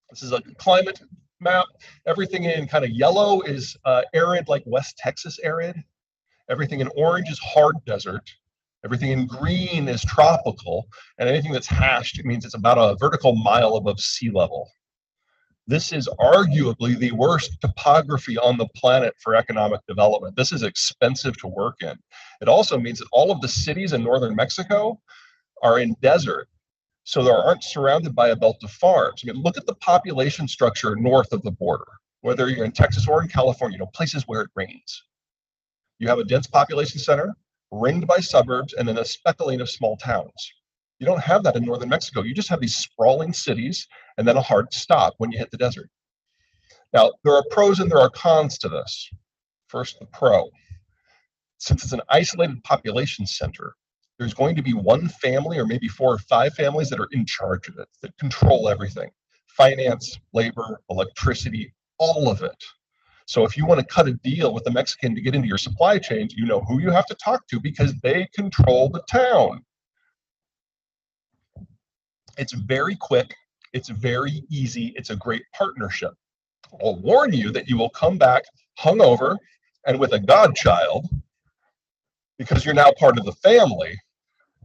This is a climate map. Everything in kind of yellow is arid, like West Texas arid. Everything in orange is hard desert. Everything in green is tropical. And anything that's hashed, it means it's about a vertical mile above sea level. This is arguably the worst topography on the planet for economic development. This is expensive to work in. It also means that all of the cities in northern Mexico are in desert, so they aren't surrounded by a belt of farms. I mean, look at the population structure north of the border, whether you're in Texas or in California, places where it rains. You have a dense population center, ringed by suburbs, and then a speckling of small towns. You don't have that in northern Mexico. You just have these sprawling cities and then a hard stop when you hit the desert. Now, there are pros and there are cons to this. First, the pro. Since it's an isolated population center, there's going to be one family or maybe 4 or 5 families that are in charge of it, that control everything. Finance, labor, electricity, all of it. So if you want to cut a deal with the Mexican to get into your supply chains, you know who you have to talk to because they control the town. It's very quick, it's very easy, it's a great partnership. I'll warn you that you will come back hungover and with a godchild because you're now part of the family,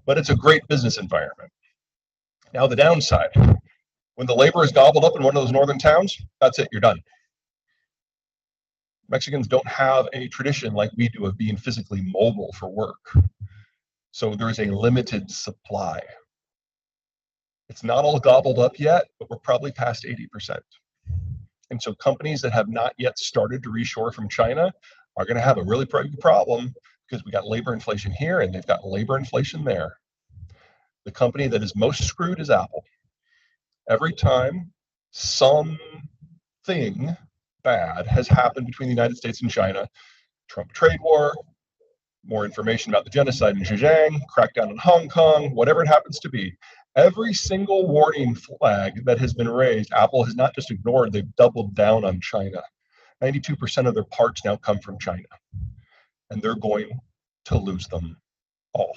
but it's a great business environment. Now the downside, when the labor is gobbled up in one of those northern towns, that's it, you're done. Mexicans don't have a tradition like we do of being physically mobile for work. So there is a limited supply. It's not all gobbled up yet, but we're probably past 80%. And so companies that have not yet started to reshore from China are going to have a really big problem because we got labor inflation here and they've got labor inflation there. The company that is most screwed is Apple. Every time something bad has happened between the United States and China, Trump trade war, more information about the genocide in Xinjiang, crackdown in Hong Kong, whatever it happens to be, every single warning flag that has been raised, Apple has not just ignored, they've doubled down on China. 92% of their parts now come from China, and they're going to lose them all.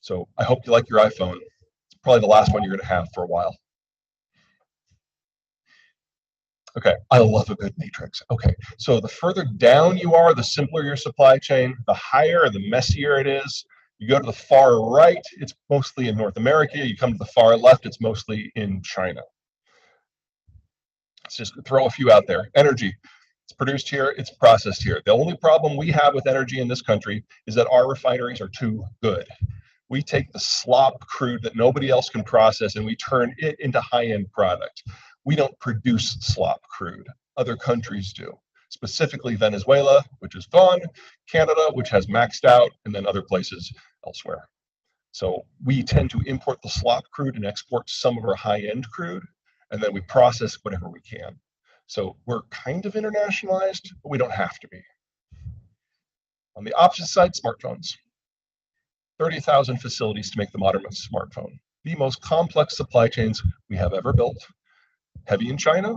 So I hope you like your iPhone. It's probably the last one you're going to have for a while. Okay, I love a good matrix. Okay, so the further down you are, the simpler your supply chain, the higher, the messier it is. You go to the far right, it's mostly in North America. You come to the far left, it's mostly in China. Let's just throw a few out there. Energy, it's produced here, it's processed here. The only problem we have with energy in this country is that our refineries are too good. We take the slop crude that nobody else can process and we turn it into high-end product. We don't produce slop crude. Other countries do, specifically Venezuela, which is gone, Canada, which has maxed out, and then other places elsewhere. So we tend to import the slop crude and export some of our high-end crude, and then we process whatever we can. So we're kind of internationalized, but we don't have to be. On the opposite side, smartphones. 30,000 facilities to make the modern smartphone. The most complex supply chains we have ever built. Heavy in China,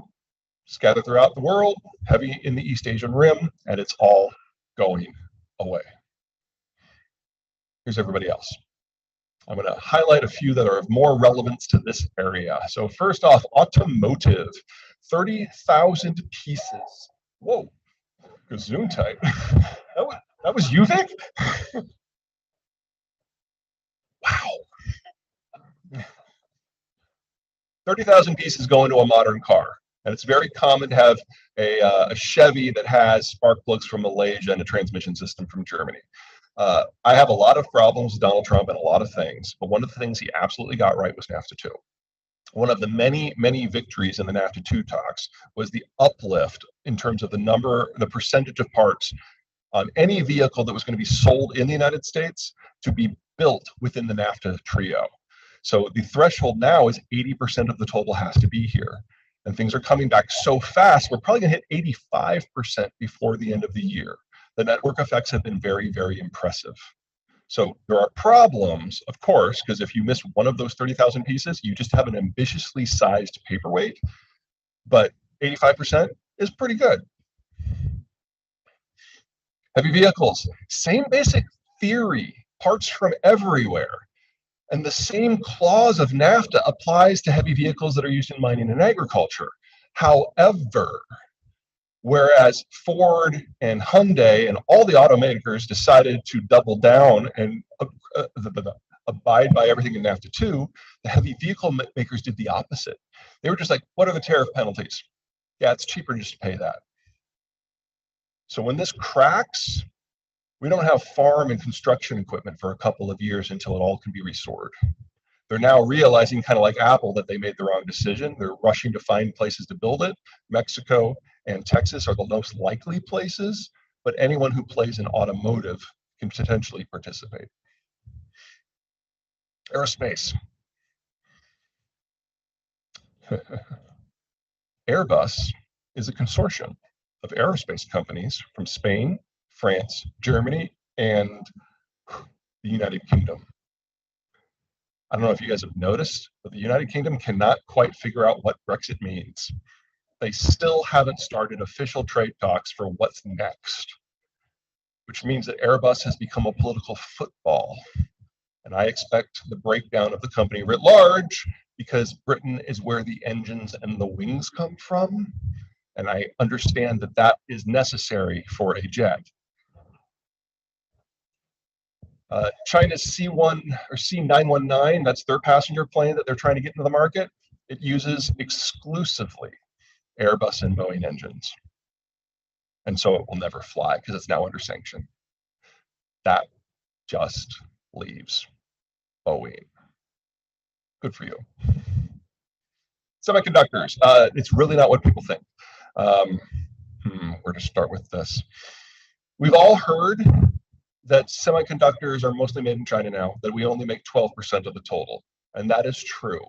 scattered throughout the world, heavy in the East Asian Rim, and it's all going away. Here's everybody else. I'm going to highlight a few that are of more relevance to this area. So first off, automotive, 30,000 pieces. Whoa, Gesundheit. That was you, Vic? Wow. 30,000 pieces go into a modern car. And it's very common to have a Chevy that has spark plugs from Malaysia and a transmission system from Germany. I have a lot of problems with Donald Trump and a lot of things, but one of the things he absolutely got right was NAFTA 2. One of the many, many victories in the NAFTA 2 talks was the uplift in terms of the percentage of parts on any vehicle that was going to be sold in the United States to be built within the NAFTA trio. So the threshold now is 80% of the total has to be here. And things are coming back so fast, we're probably going to hit 85% before the end of the year. The network effects have been very, very impressive. So there are problems, of course, because if you miss one of those 30,000 pieces, you just have an ambitiously sized paperweight, but 85% is pretty good. Heavy vehicles, same basic theory, parts from everywhere. And the same clause of NAFTA applies to heavy vehicles that are used in mining and agriculture. However, whereas Ford and Hyundai and all the automakers decided to double down and abide by everything in NAFTA 2, the heavy vehicle makers did the opposite. They were just like, what are the tariff penalties? Yeah, it's cheaper just to pay that. So when this cracks, we don't have farm and construction equipment for a couple of years until it all can be restored. They're now realizing, kind of like Apple, that they made the wrong decision. They're rushing to find places to build it. Mexico and Texas are the most likely places, but anyone who plays in automotive can potentially participate. Aerospace. Airbus is a consortium of aerospace companies from Spain, France, Germany, and the United Kingdom. I don't know if you guys have noticed, but the United Kingdom cannot quite figure out what Brexit means. They still haven't started official trade talks for what's next, which means that Airbus has become a political football. And I expect the breakdown of the company writ large, because Britain is where the engines and the wings come from. And I understand that that is necessary for a jet. China's C1 or C919, that's their passenger plane that they're trying to get into the market. It uses exclusively Airbus and Boeing engines. And so it will never fly because it's now under sanction. That just leaves Boeing. Good for you. Semiconductors, it's really not what people think. Where to start with this? We've all heard that semiconductors are mostly made in China now, that we only make 12% of the total. And that is true,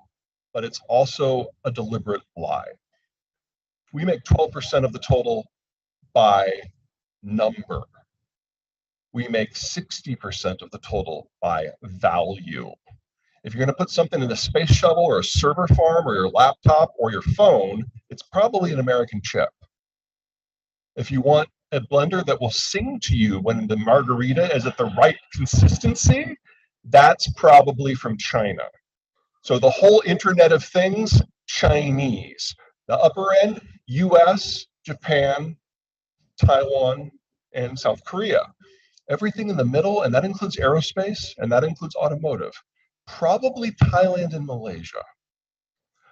but it's also a deliberate lie. We make 12% of the total by number. We make 60% of the total by value. If you're going to put something in a space shuttle or a server farm or your laptop or your phone, it's probably an American chip. If you want a blender that will sing to you when the margarita is at the right consistency, that's probably from China. So the whole Internet of Things, Chinese. The upper end, US, Japan, Taiwan, and South Korea. Everything in the middle, and that includes aerospace, and that includes automotive, probably Thailand and Malaysia.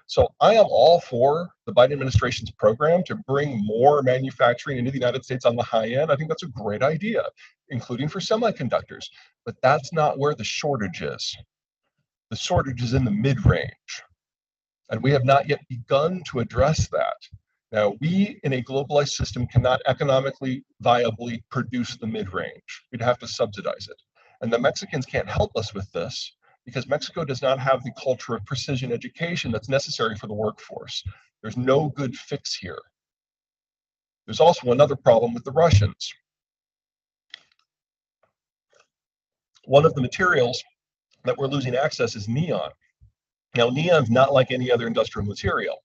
So I am all for the Biden administration's program to bring more manufacturing into the United States on the high end. I think that's a great idea, including for semiconductors. But that's not where the shortage is. The shortage is in the mid-range. And we have not yet begun to address that. Now, we in a globalized system cannot economically viably produce the mid-range. We'd have to subsidize it. And the Mexicans can't help us with this, because Mexico does not have the culture of precision education that's necessary for the workforce. There's no good fix here. There's also another problem with the Russians. One of the materials that we're losing access is neon. Now, neon's not like any other industrial material.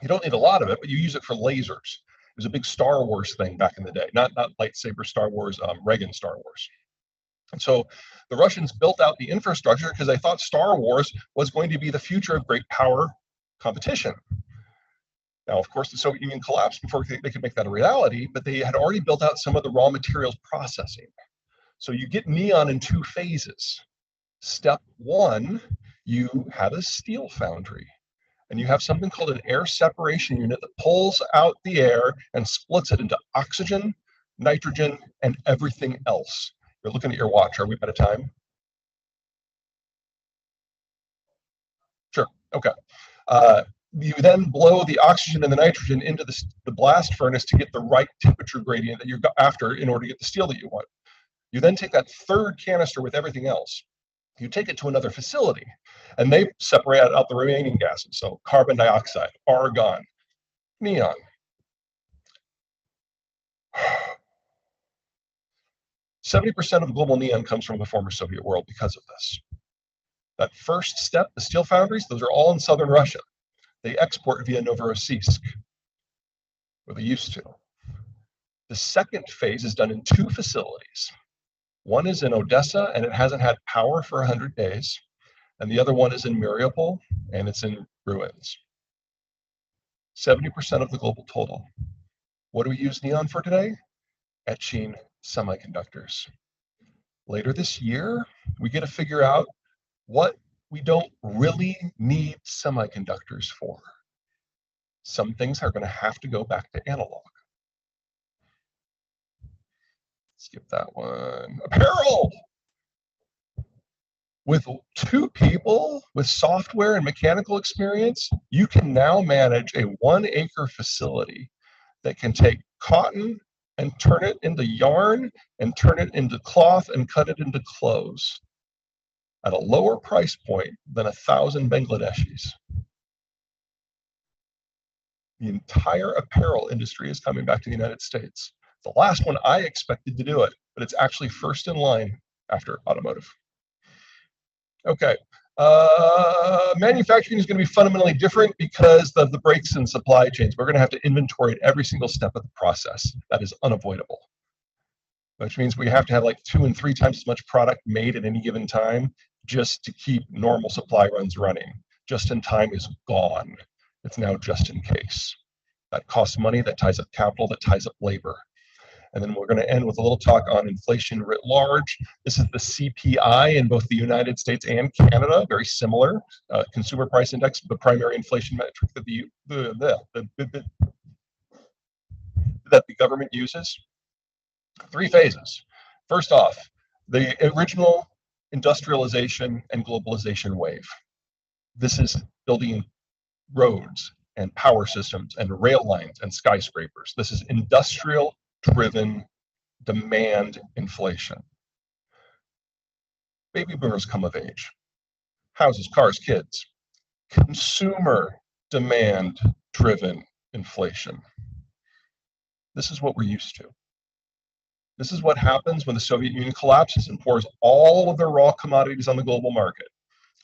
You don't need a lot of it, but you use it for lasers. It was a big Star Wars thing back in the day, not lightsaber Star Wars, Reagan Star Wars. And so the Russians built out the infrastructure because they thought Star Wars was going to be the future of great power competition. Now, of course, the Soviet Union collapsed before they could make that a reality, but they had already built out some of the raw materials processing. So you get neon in two phases. Step one, you had a steel foundry, and you have something called an air separation unit that pulls out the air and splits it into oxygen, nitrogen, and everything else. You're looking at your watch. Are we out of time? Sure. Okay. You then blow the oxygen and the nitrogen into the blast furnace to get the right temperature gradient that you're after in order to get the steel that you want. You then take that third canister with everything else. You take it to another facility, and they separate out the remaining gases. So carbon dioxide, argon, neon. 70% of global neon comes from the former Soviet world because of this. That first step, the steel foundries, those are all in southern Russia. They export via Novorossiysk, or they used to. The second phase is done in two facilities. One is in Odessa, and it hasn't had power for 100 days. And the other one is in Mariupol, and it's in ruins. 70% of the global total. What do we use neon for today? Etching semiconductors. Later this year, we get to figure out what we don't really need semiconductors for. Some things are going to have to go back to analog. Skip that one. Apparel! With two people with software and mechanical experience, you can now manage a 1-acre facility that can take cotton and turn it into yarn and turn it into cloth and cut it into clothes at a lower price point than 1,000 Bangladeshis. The entire apparel industry is coming back to the United States. The last one I expected to do it, but it's actually first in line after automotive. Okay, manufacturing is going to be fundamentally different because of the breaks in supply chains. We're going to have to inventory at every single step of the process. That is unavoidable, which means we have to have like 2 and 3 times as much product made at any given time just to keep normal supply runs running. Just in time is gone. It's now just in case. That costs money, that ties up capital, that ties up labor. And then we're going to end with a little talk on inflation writ large. This is the CPI in both the United States and Canada, very similar. Consumer price index, the primary inflation metric that the government uses. 3 phases. First off, the original industrialization and globalization wave. This is building roads and power systems and rail lines and skyscrapers. This is industrial-driven demand inflation. Baby boomers come of age. Houses, cars, kids. Consumer demand-driven inflation. This is what we're used to. This is what happens when the Soviet Union collapses and pours all of their raw commodities on the global market.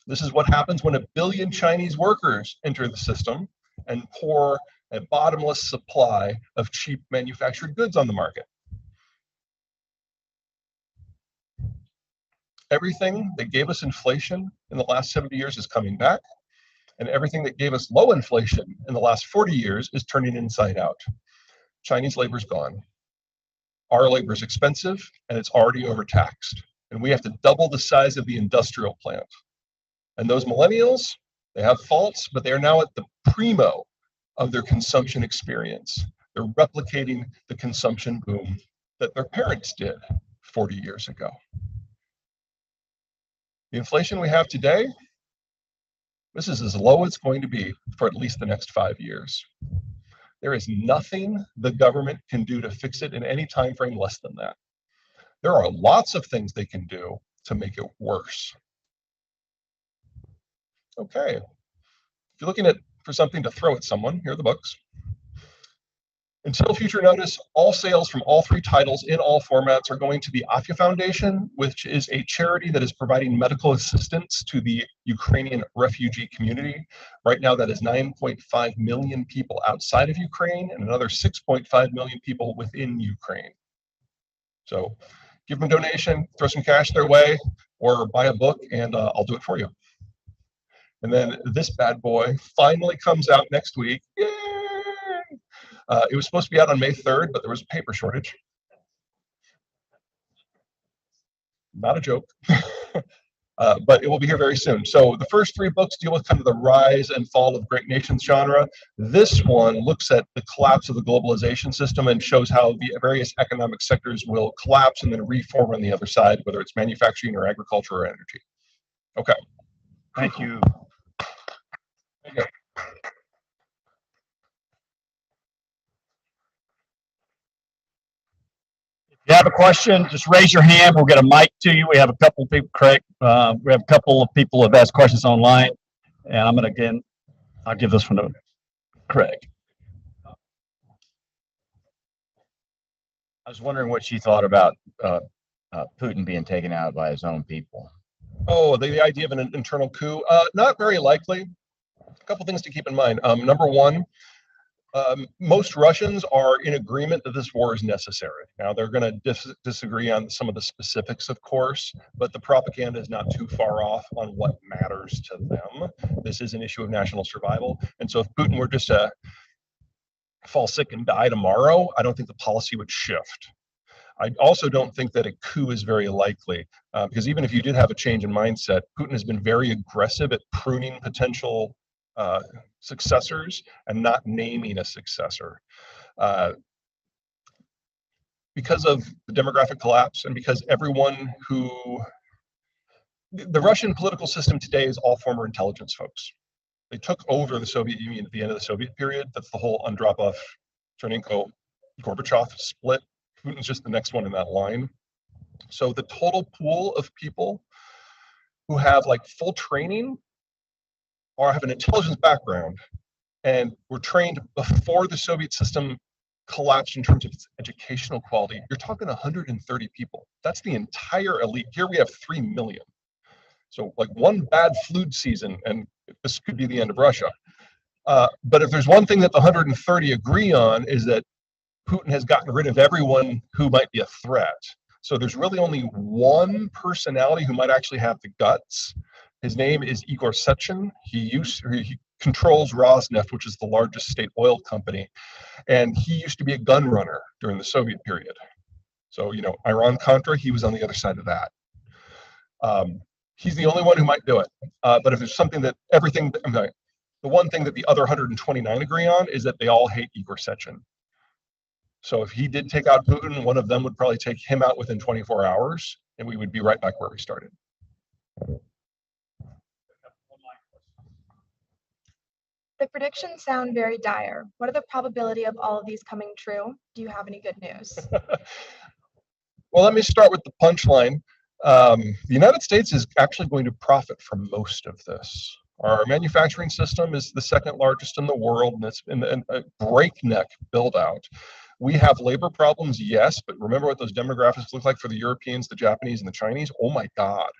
This is what happens when 1 billion Chinese workers enter the system and pour a bottomless supply of cheap manufactured goods on the market. Everything that gave us inflation in the last 70 years is coming back, and everything that gave us low inflation in the last 40 years is turning inside out. Chinese labor's gone. Our labor is expensive, and it's already overtaxed, and we have to double the size of the industrial plant. And those millennials, they have faults, but they are now at the primo of their consumption experience. They're replicating the consumption boom that their parents did 40 years ago. The inflation we have today, this is as low as it's going to be for at least the next 5 years. There is nothing the government can do to fix it in any time frame less than that. There are lots of things they can do to make it worse. Okay, if you're looking for something to throw at someone, here are the books. Until future notice, all sales from all three titles in all formats are going to the Afya Foundation, which is a charity that is providing medical assistance to the Ukrainian refugee community. Right now, that is 9.5 million people outside of Ukraine and another 6.5 million people within Ukraine. So give them a donation, throw some cash their way, or buy a book, and I'll do it for you. And then this bad boy finally comes out next week. Yay! It was supposed to be out on May 3rd, but there was a paper shortage. Not a joke. But it will be here very soon. So the first three books deal with kind of the rise and fall of great nations genre. This one looks at the collapse of the globalization system and shows how the various economic sectors will collapse and then reform on the other side, whether it's manufacturing or agriculture or energy. Okay. Thank you. Thank you. If you have a question, just raise your hand. We'll get a mic to you. We have a couple of people, Craig. We have a couple of people who have asked questions online. And I'm going to, I'll give this one to Craig. I was wondering what she thought about Putin being taken out by his own people. Oh, the idea of an internal coup? Not very likely. A couple things to keep in mind. Number one, most Russians are in agreement that this war is necessary. Now, they're going to disagree on some of the specifics, of course, but the propaganda is not too far off on what matters to them. This is an issue of national survival. And so if Putin were just to fall sick and die tomorrow, I don't think the policy would shift. I also don't think that a coup is very likely, because even if you did have a change in mindset, Putin has been very aggressive at pruning potential successors and not naming a successor. Because of the demographic collapse and because everyone who, the Russian political system today is all former intelligence folks. They took over the Soviet Union at the end of the Soviet period. That's the whole Andropov, Chernenko, Gorbachev split. Putin's just the next one in that line. So the total pool of people who have like full training or have an intelligence background and were trained before the Soviet system collapsed in terms of its educational quality, you're talking 130 people. That's the entire elite. Here we have 3 million. So like one bad flu season, and this could be the end of Russia. But if there's one thing that the 130 agree on is that Putin has gotten rid of everyone who might be a threat. So there's really only one personality who might actually have the guts. His name is Igor Sechin. He controls Rosneft, which is the largest state oil company. And he used to be a gun runner during the Soviet period. So, you know, Iran-Contra, he was on the other side of that. He's the only one who might do it. But if there's something that the one thing that the other 129 agree on is that they all hate Igor Sechin. So if he did take out Putin, one of them would probably take him out within 24 hours, and we would be right back where we started. The predictions sound very dire. What are the probability of all of these coming true? Do you have any good news? Well, let me start with the punchline. The United States is actually going to profit from most of this. Our manufacturing system is the second largest in the world, and it's in a breakneck build out. We have labor problems, yes, but remember what those demographics look like for the Europeans, the Japanese, and the Chinese? Oh my God.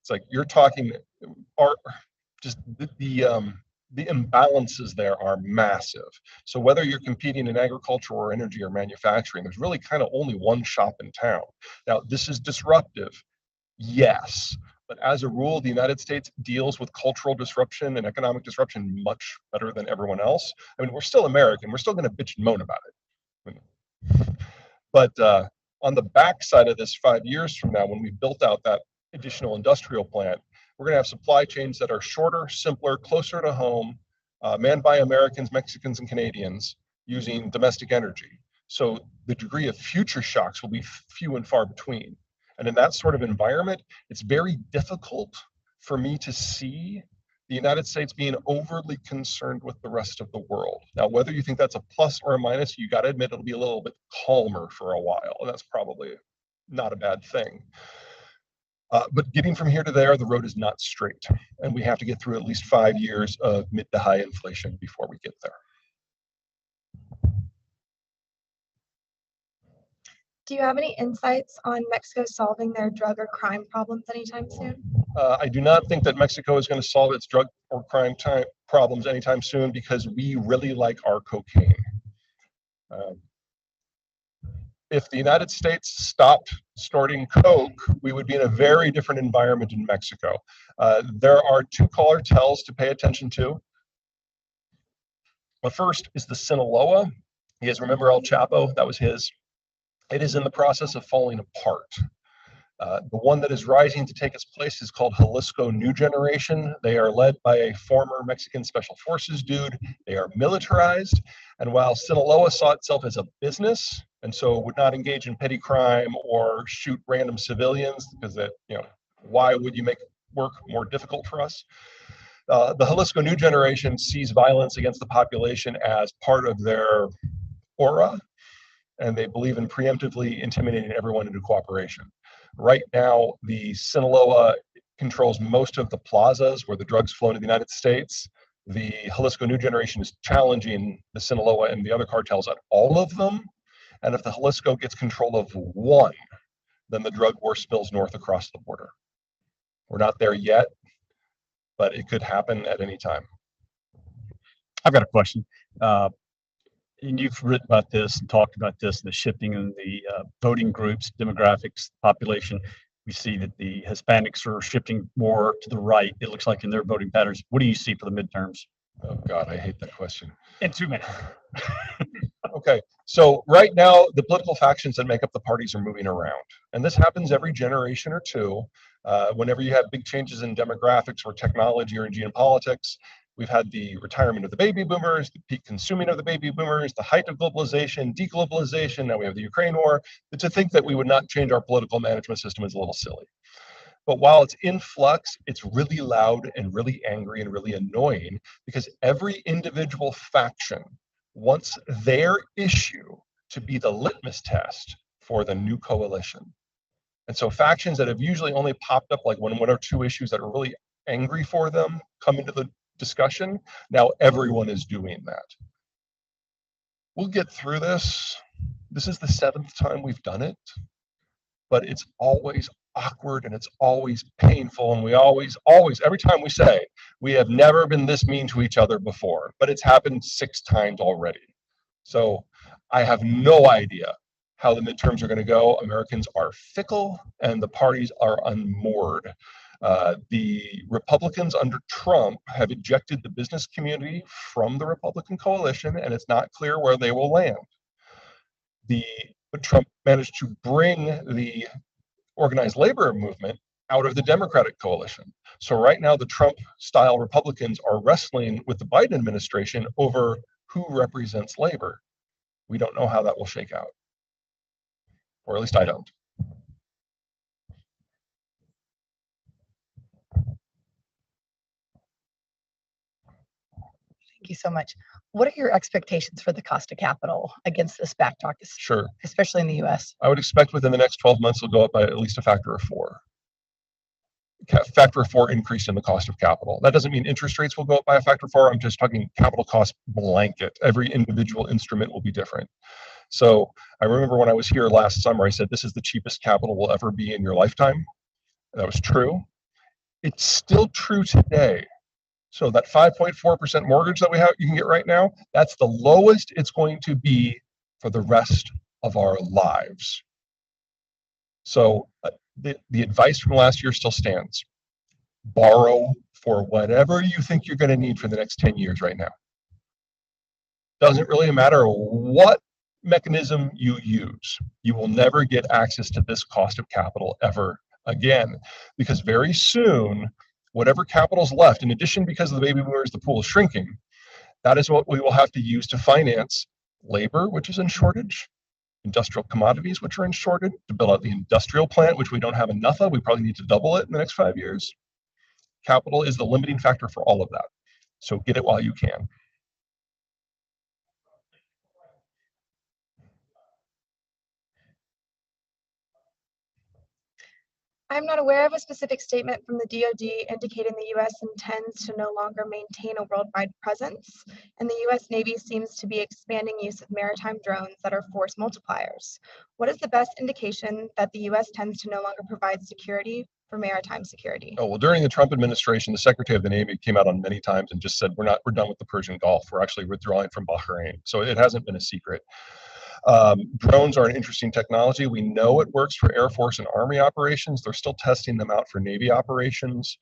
It's like you're talking, the imbalances there are massive. So whether you're competing in agriculture or energy or manufacturing, there's really kind of only one shop in town. Now, this is disruptive, yes, but as a rule, the United States deals with cultural disruption and economic disruption much better than everyone else. I mean, we're still American. We're still going to bitch and moan about it. But on the backside of this 5 years from now, when we built out that additional industrial plant, we're going to have supply chains that are shorter, simpler, closer to home, manned by Americans, Mexicans, and Canadians using domestic energy. So the degree of future shocks will be few and far between. And in that sort of environment, it's very difficult for me to see the United States being overly concerned with the rest of the world. Now, whether you think that's a plus or a minus, you got to admit it'll be a little bit calmer for a while. And that's probably not a bad thing. But getting from here to there, the road is not straight. And we have to get through at least 5 years of mid to high inflation before we get there. Do you have any insights on Mexico solving their drug or crime problems anytime soon? I do not think that Mexico is going to solve its drug or crime problems anytime soon because we really like our cocaine. If the United States stopped snorting coke, we would be in a very different environment in Mexico. There are two cartels to pay attention to. The first is the Sinaloa. You guys remember El Chapo? That was his. It is in the process of falling apart. The one that is rising to take its place is called Jalisco New Generation. They are led by a former Mexican Special Forces dude. They are militarized. And while Sinaloa saw itself as a business, and so would not engage in petty crime or shoot random civilians, because that, why would you make work more difficult for us? The Jalisco New Generation sees violence against the population as part of their aura, and they believe in preemptively intimidating everyone into cooperation. Right now, the Sinaloa controls most of the plazas where the drugs flow into the United States. The Jalisco New Generation is challenging the Sinaloa and the other cartels at all of them. And if the Jalisco gets control of one, then the drug war spills north across the border. We're not there yet, but it could happen at any time. I've got a question. And you've written about this and talked about this, the shifting in the voting groups, demographics, population. We see that the Hispanics are shifting more to the right, it looks like, in their voting patterns. What do you see for the midterms? Oh, God, I hate that question. In 2 minutes. Okay, so right now, the political factions that make up the parties are moving around. And this happens every generation or two. Whenever you have big changes in demographics or technology or in geopolitics, we've had the retirement of the baby boomers, the peak consuming of the baby boomers, the height of globalization, deglobalization, now we have the Ukraine war. But to think that we would not change our political management system is a little silly. But while it's in flux, it's really loud and really angry and really annoying because every individual faction wants their issue to be the litmus test for the new coalition. And so factions that have usually only popped up like when one or two issues that are really angry for them come into the discussion, now everyone is doing that. We'll get through this. This is the 7th time we've done it, but it's always awkward and it's always painful. And we always, every time we say, we have never been this mean to each other before, but it's happened 6 times already. So I have no idea how the midterms are going to go. Americans are fickle and the parties are unmoored. The Republicans under Trump have ejected the business community from the Republican coalition, and it's not clear where they will land. But Trump managed to bring the organized labor movement out of the Democratic coalition. So right now, the Trump-style Republicans are wrestling with the Biden administration over who represents labor. We don't know how that will shake out, or at least I don't. Thank you so much. What are your expectations for the cost of capital against this backdrop, Sure. especially in the US? I would expect within the next 12 months it'll go up by at least a factor of 4. Factor of 4 increase in the cost of capital. That doesn't mean interest rates will go up by a factor of 4. I'm just talking capital cost blanket. Every individual instrument will be different. So I remember when I was here last summer, I said, this is the cheapest capital will ever be in your lifetime. That was true. It's still true today. So that 5.4% mortgage that you can get right now, that's the lowest it's going to be for the rest of our lives. So the advice from last year still stands. Borrow for whatever you think you're going to need for the next 10 years right now. Doesn't really matter what mechanism you use. You will never get access to this cost of capital ever again, because very soon, whatever capital's left, in addition, because of the baby boomers, the pool is shrinking. That is what we will have to use to finance labor, which is in shortage, industrial commodities, which are in shortage, to build out the industrial plant, which we don't have enough of. We probably need to double it in the next 5 years. Capital is the limiting factor for all of that. So get it while you can. I'm not aware of a specific statement from the DoD indicating the U.S. intends to no longer maintain a worldwide presence, and the U.S. Navy seems to be expanding use of maritime drones that are force multipliers. What is the best indication that the U.S. tends to no longer provide security for maritime security? Oh, well, during the Trump administration, the Secretary of the Navy came out on many times and just said, we're done with the Persian Gulf. We're actually withdrawing from Bahrain. So it hasn't been a secret. Drones are an interesting technology. We know it works for Air Force and Army operations. They're still testing them out for Navy operations.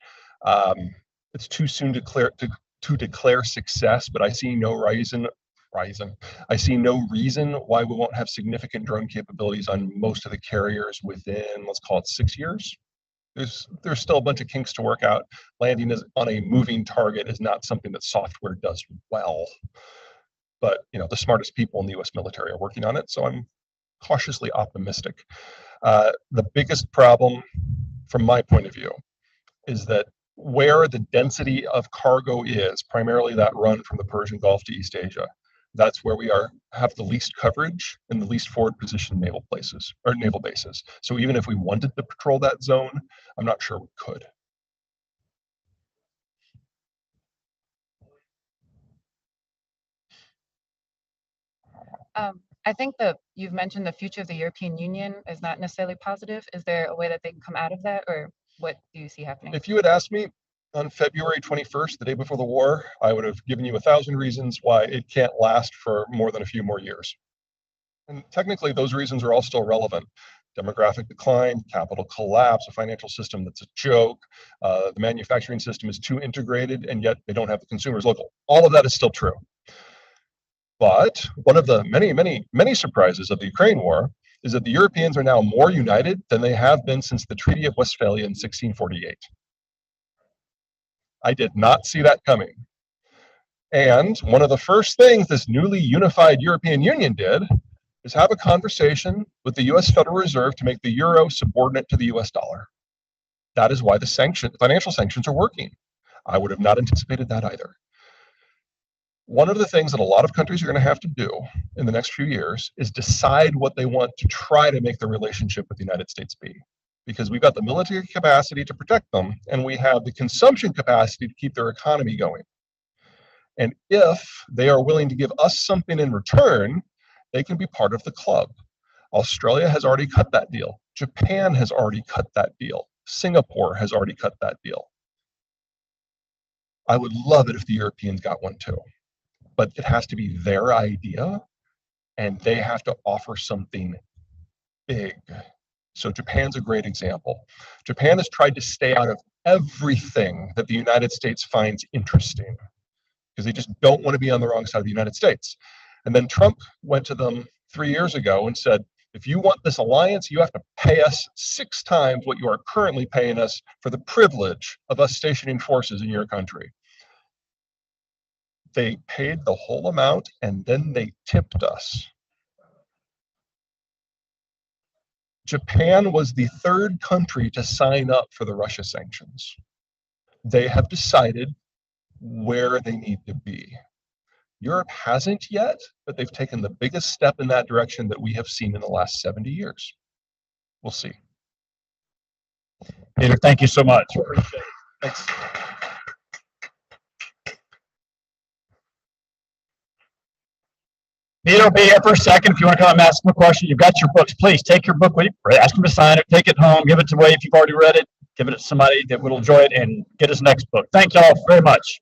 It's too soon to declare success, but I see no reason why we won't have significant drone capabilities on most of the carriers within, let's call it 6 years. There's still a bunch of kinks to work out. Landing on a moving target is not something that software does well. But the smartest people in the U.S. military are working on it, so I'm cautiously optimistic. The biggest problem, from my point of view, is that where the density of cargo is, primarily that run from the Persian Gulf to East Asia, that's where we have the least coverage and the least forward positioned naval bases. So even if we wanted to patrol that zone, I'm not sure we could. I think you've mentioned the future of the European Union is not necessarily positive. Is there a way that they can come out of that, or what do you see happening? If you had asked me on February 21st, the day before the war, I would have given you 1,000 reasons why it can't last for more than a few more years. And technically, those reasons are all still relevant. Demographic decline, capital collapse, a financial system that's a joke, the manufacturing system is too integrated, and yet they don't have the consumers local. All of that is still true. But one of the many, many, many surprises of the Ukraine war is that the Europeans are now more united than they have been since the Treaty of Westphalia in 1648. I did not see that coming. And one of the first things this newly unified European Union did is have a conversation with the US Federal Reserve to make the euro subordinate to the US dollar. That is why the financial sanctions are working. I would have not anticipated that either. One of the things that a lot of countries are going to have to do in the next few years is decide what they want to try to make the relationship with the United States be. Because we've got the military capacity to protect them, and we have the consumption capacity to keep their economy going. And if they are willing to give us something in return, they can be part of the club. Australia has already cut that deal. Japan has already cut that deal. Singapore has already cut that deal. I would love it if the Europeans got one too. But it has to be their idea, and they have to offer something big. So Japan's a great example. Japan has tried to stay out of everything that the United States finds interesting because they just don't want to be on the wrong side of the United States. And then Trump went to them 3 years ago and said, if you want this alliance, you have to pay us 6 times what you are currently paying us for the privilege of us stationing forces in your country. They paid the whole amount and then they tipped us. Japan was the 3rd country to sign up for the Russia sanctions. They have decided where they need to be. Europe hasn't yet, but they've taken the biggest step in that direction that we have seen in the last 70 years. We'll see. Peter, thank you so much. Appreciate it. Thanks. Peter will be here for a second. If you want to come and ask him a question, you've got your books. Please take your book with you. Ask him to sign it. Take it home. Give it away if you've already read it. Give it to somebody that will enjoy it and get his next book. Thank y'all very much.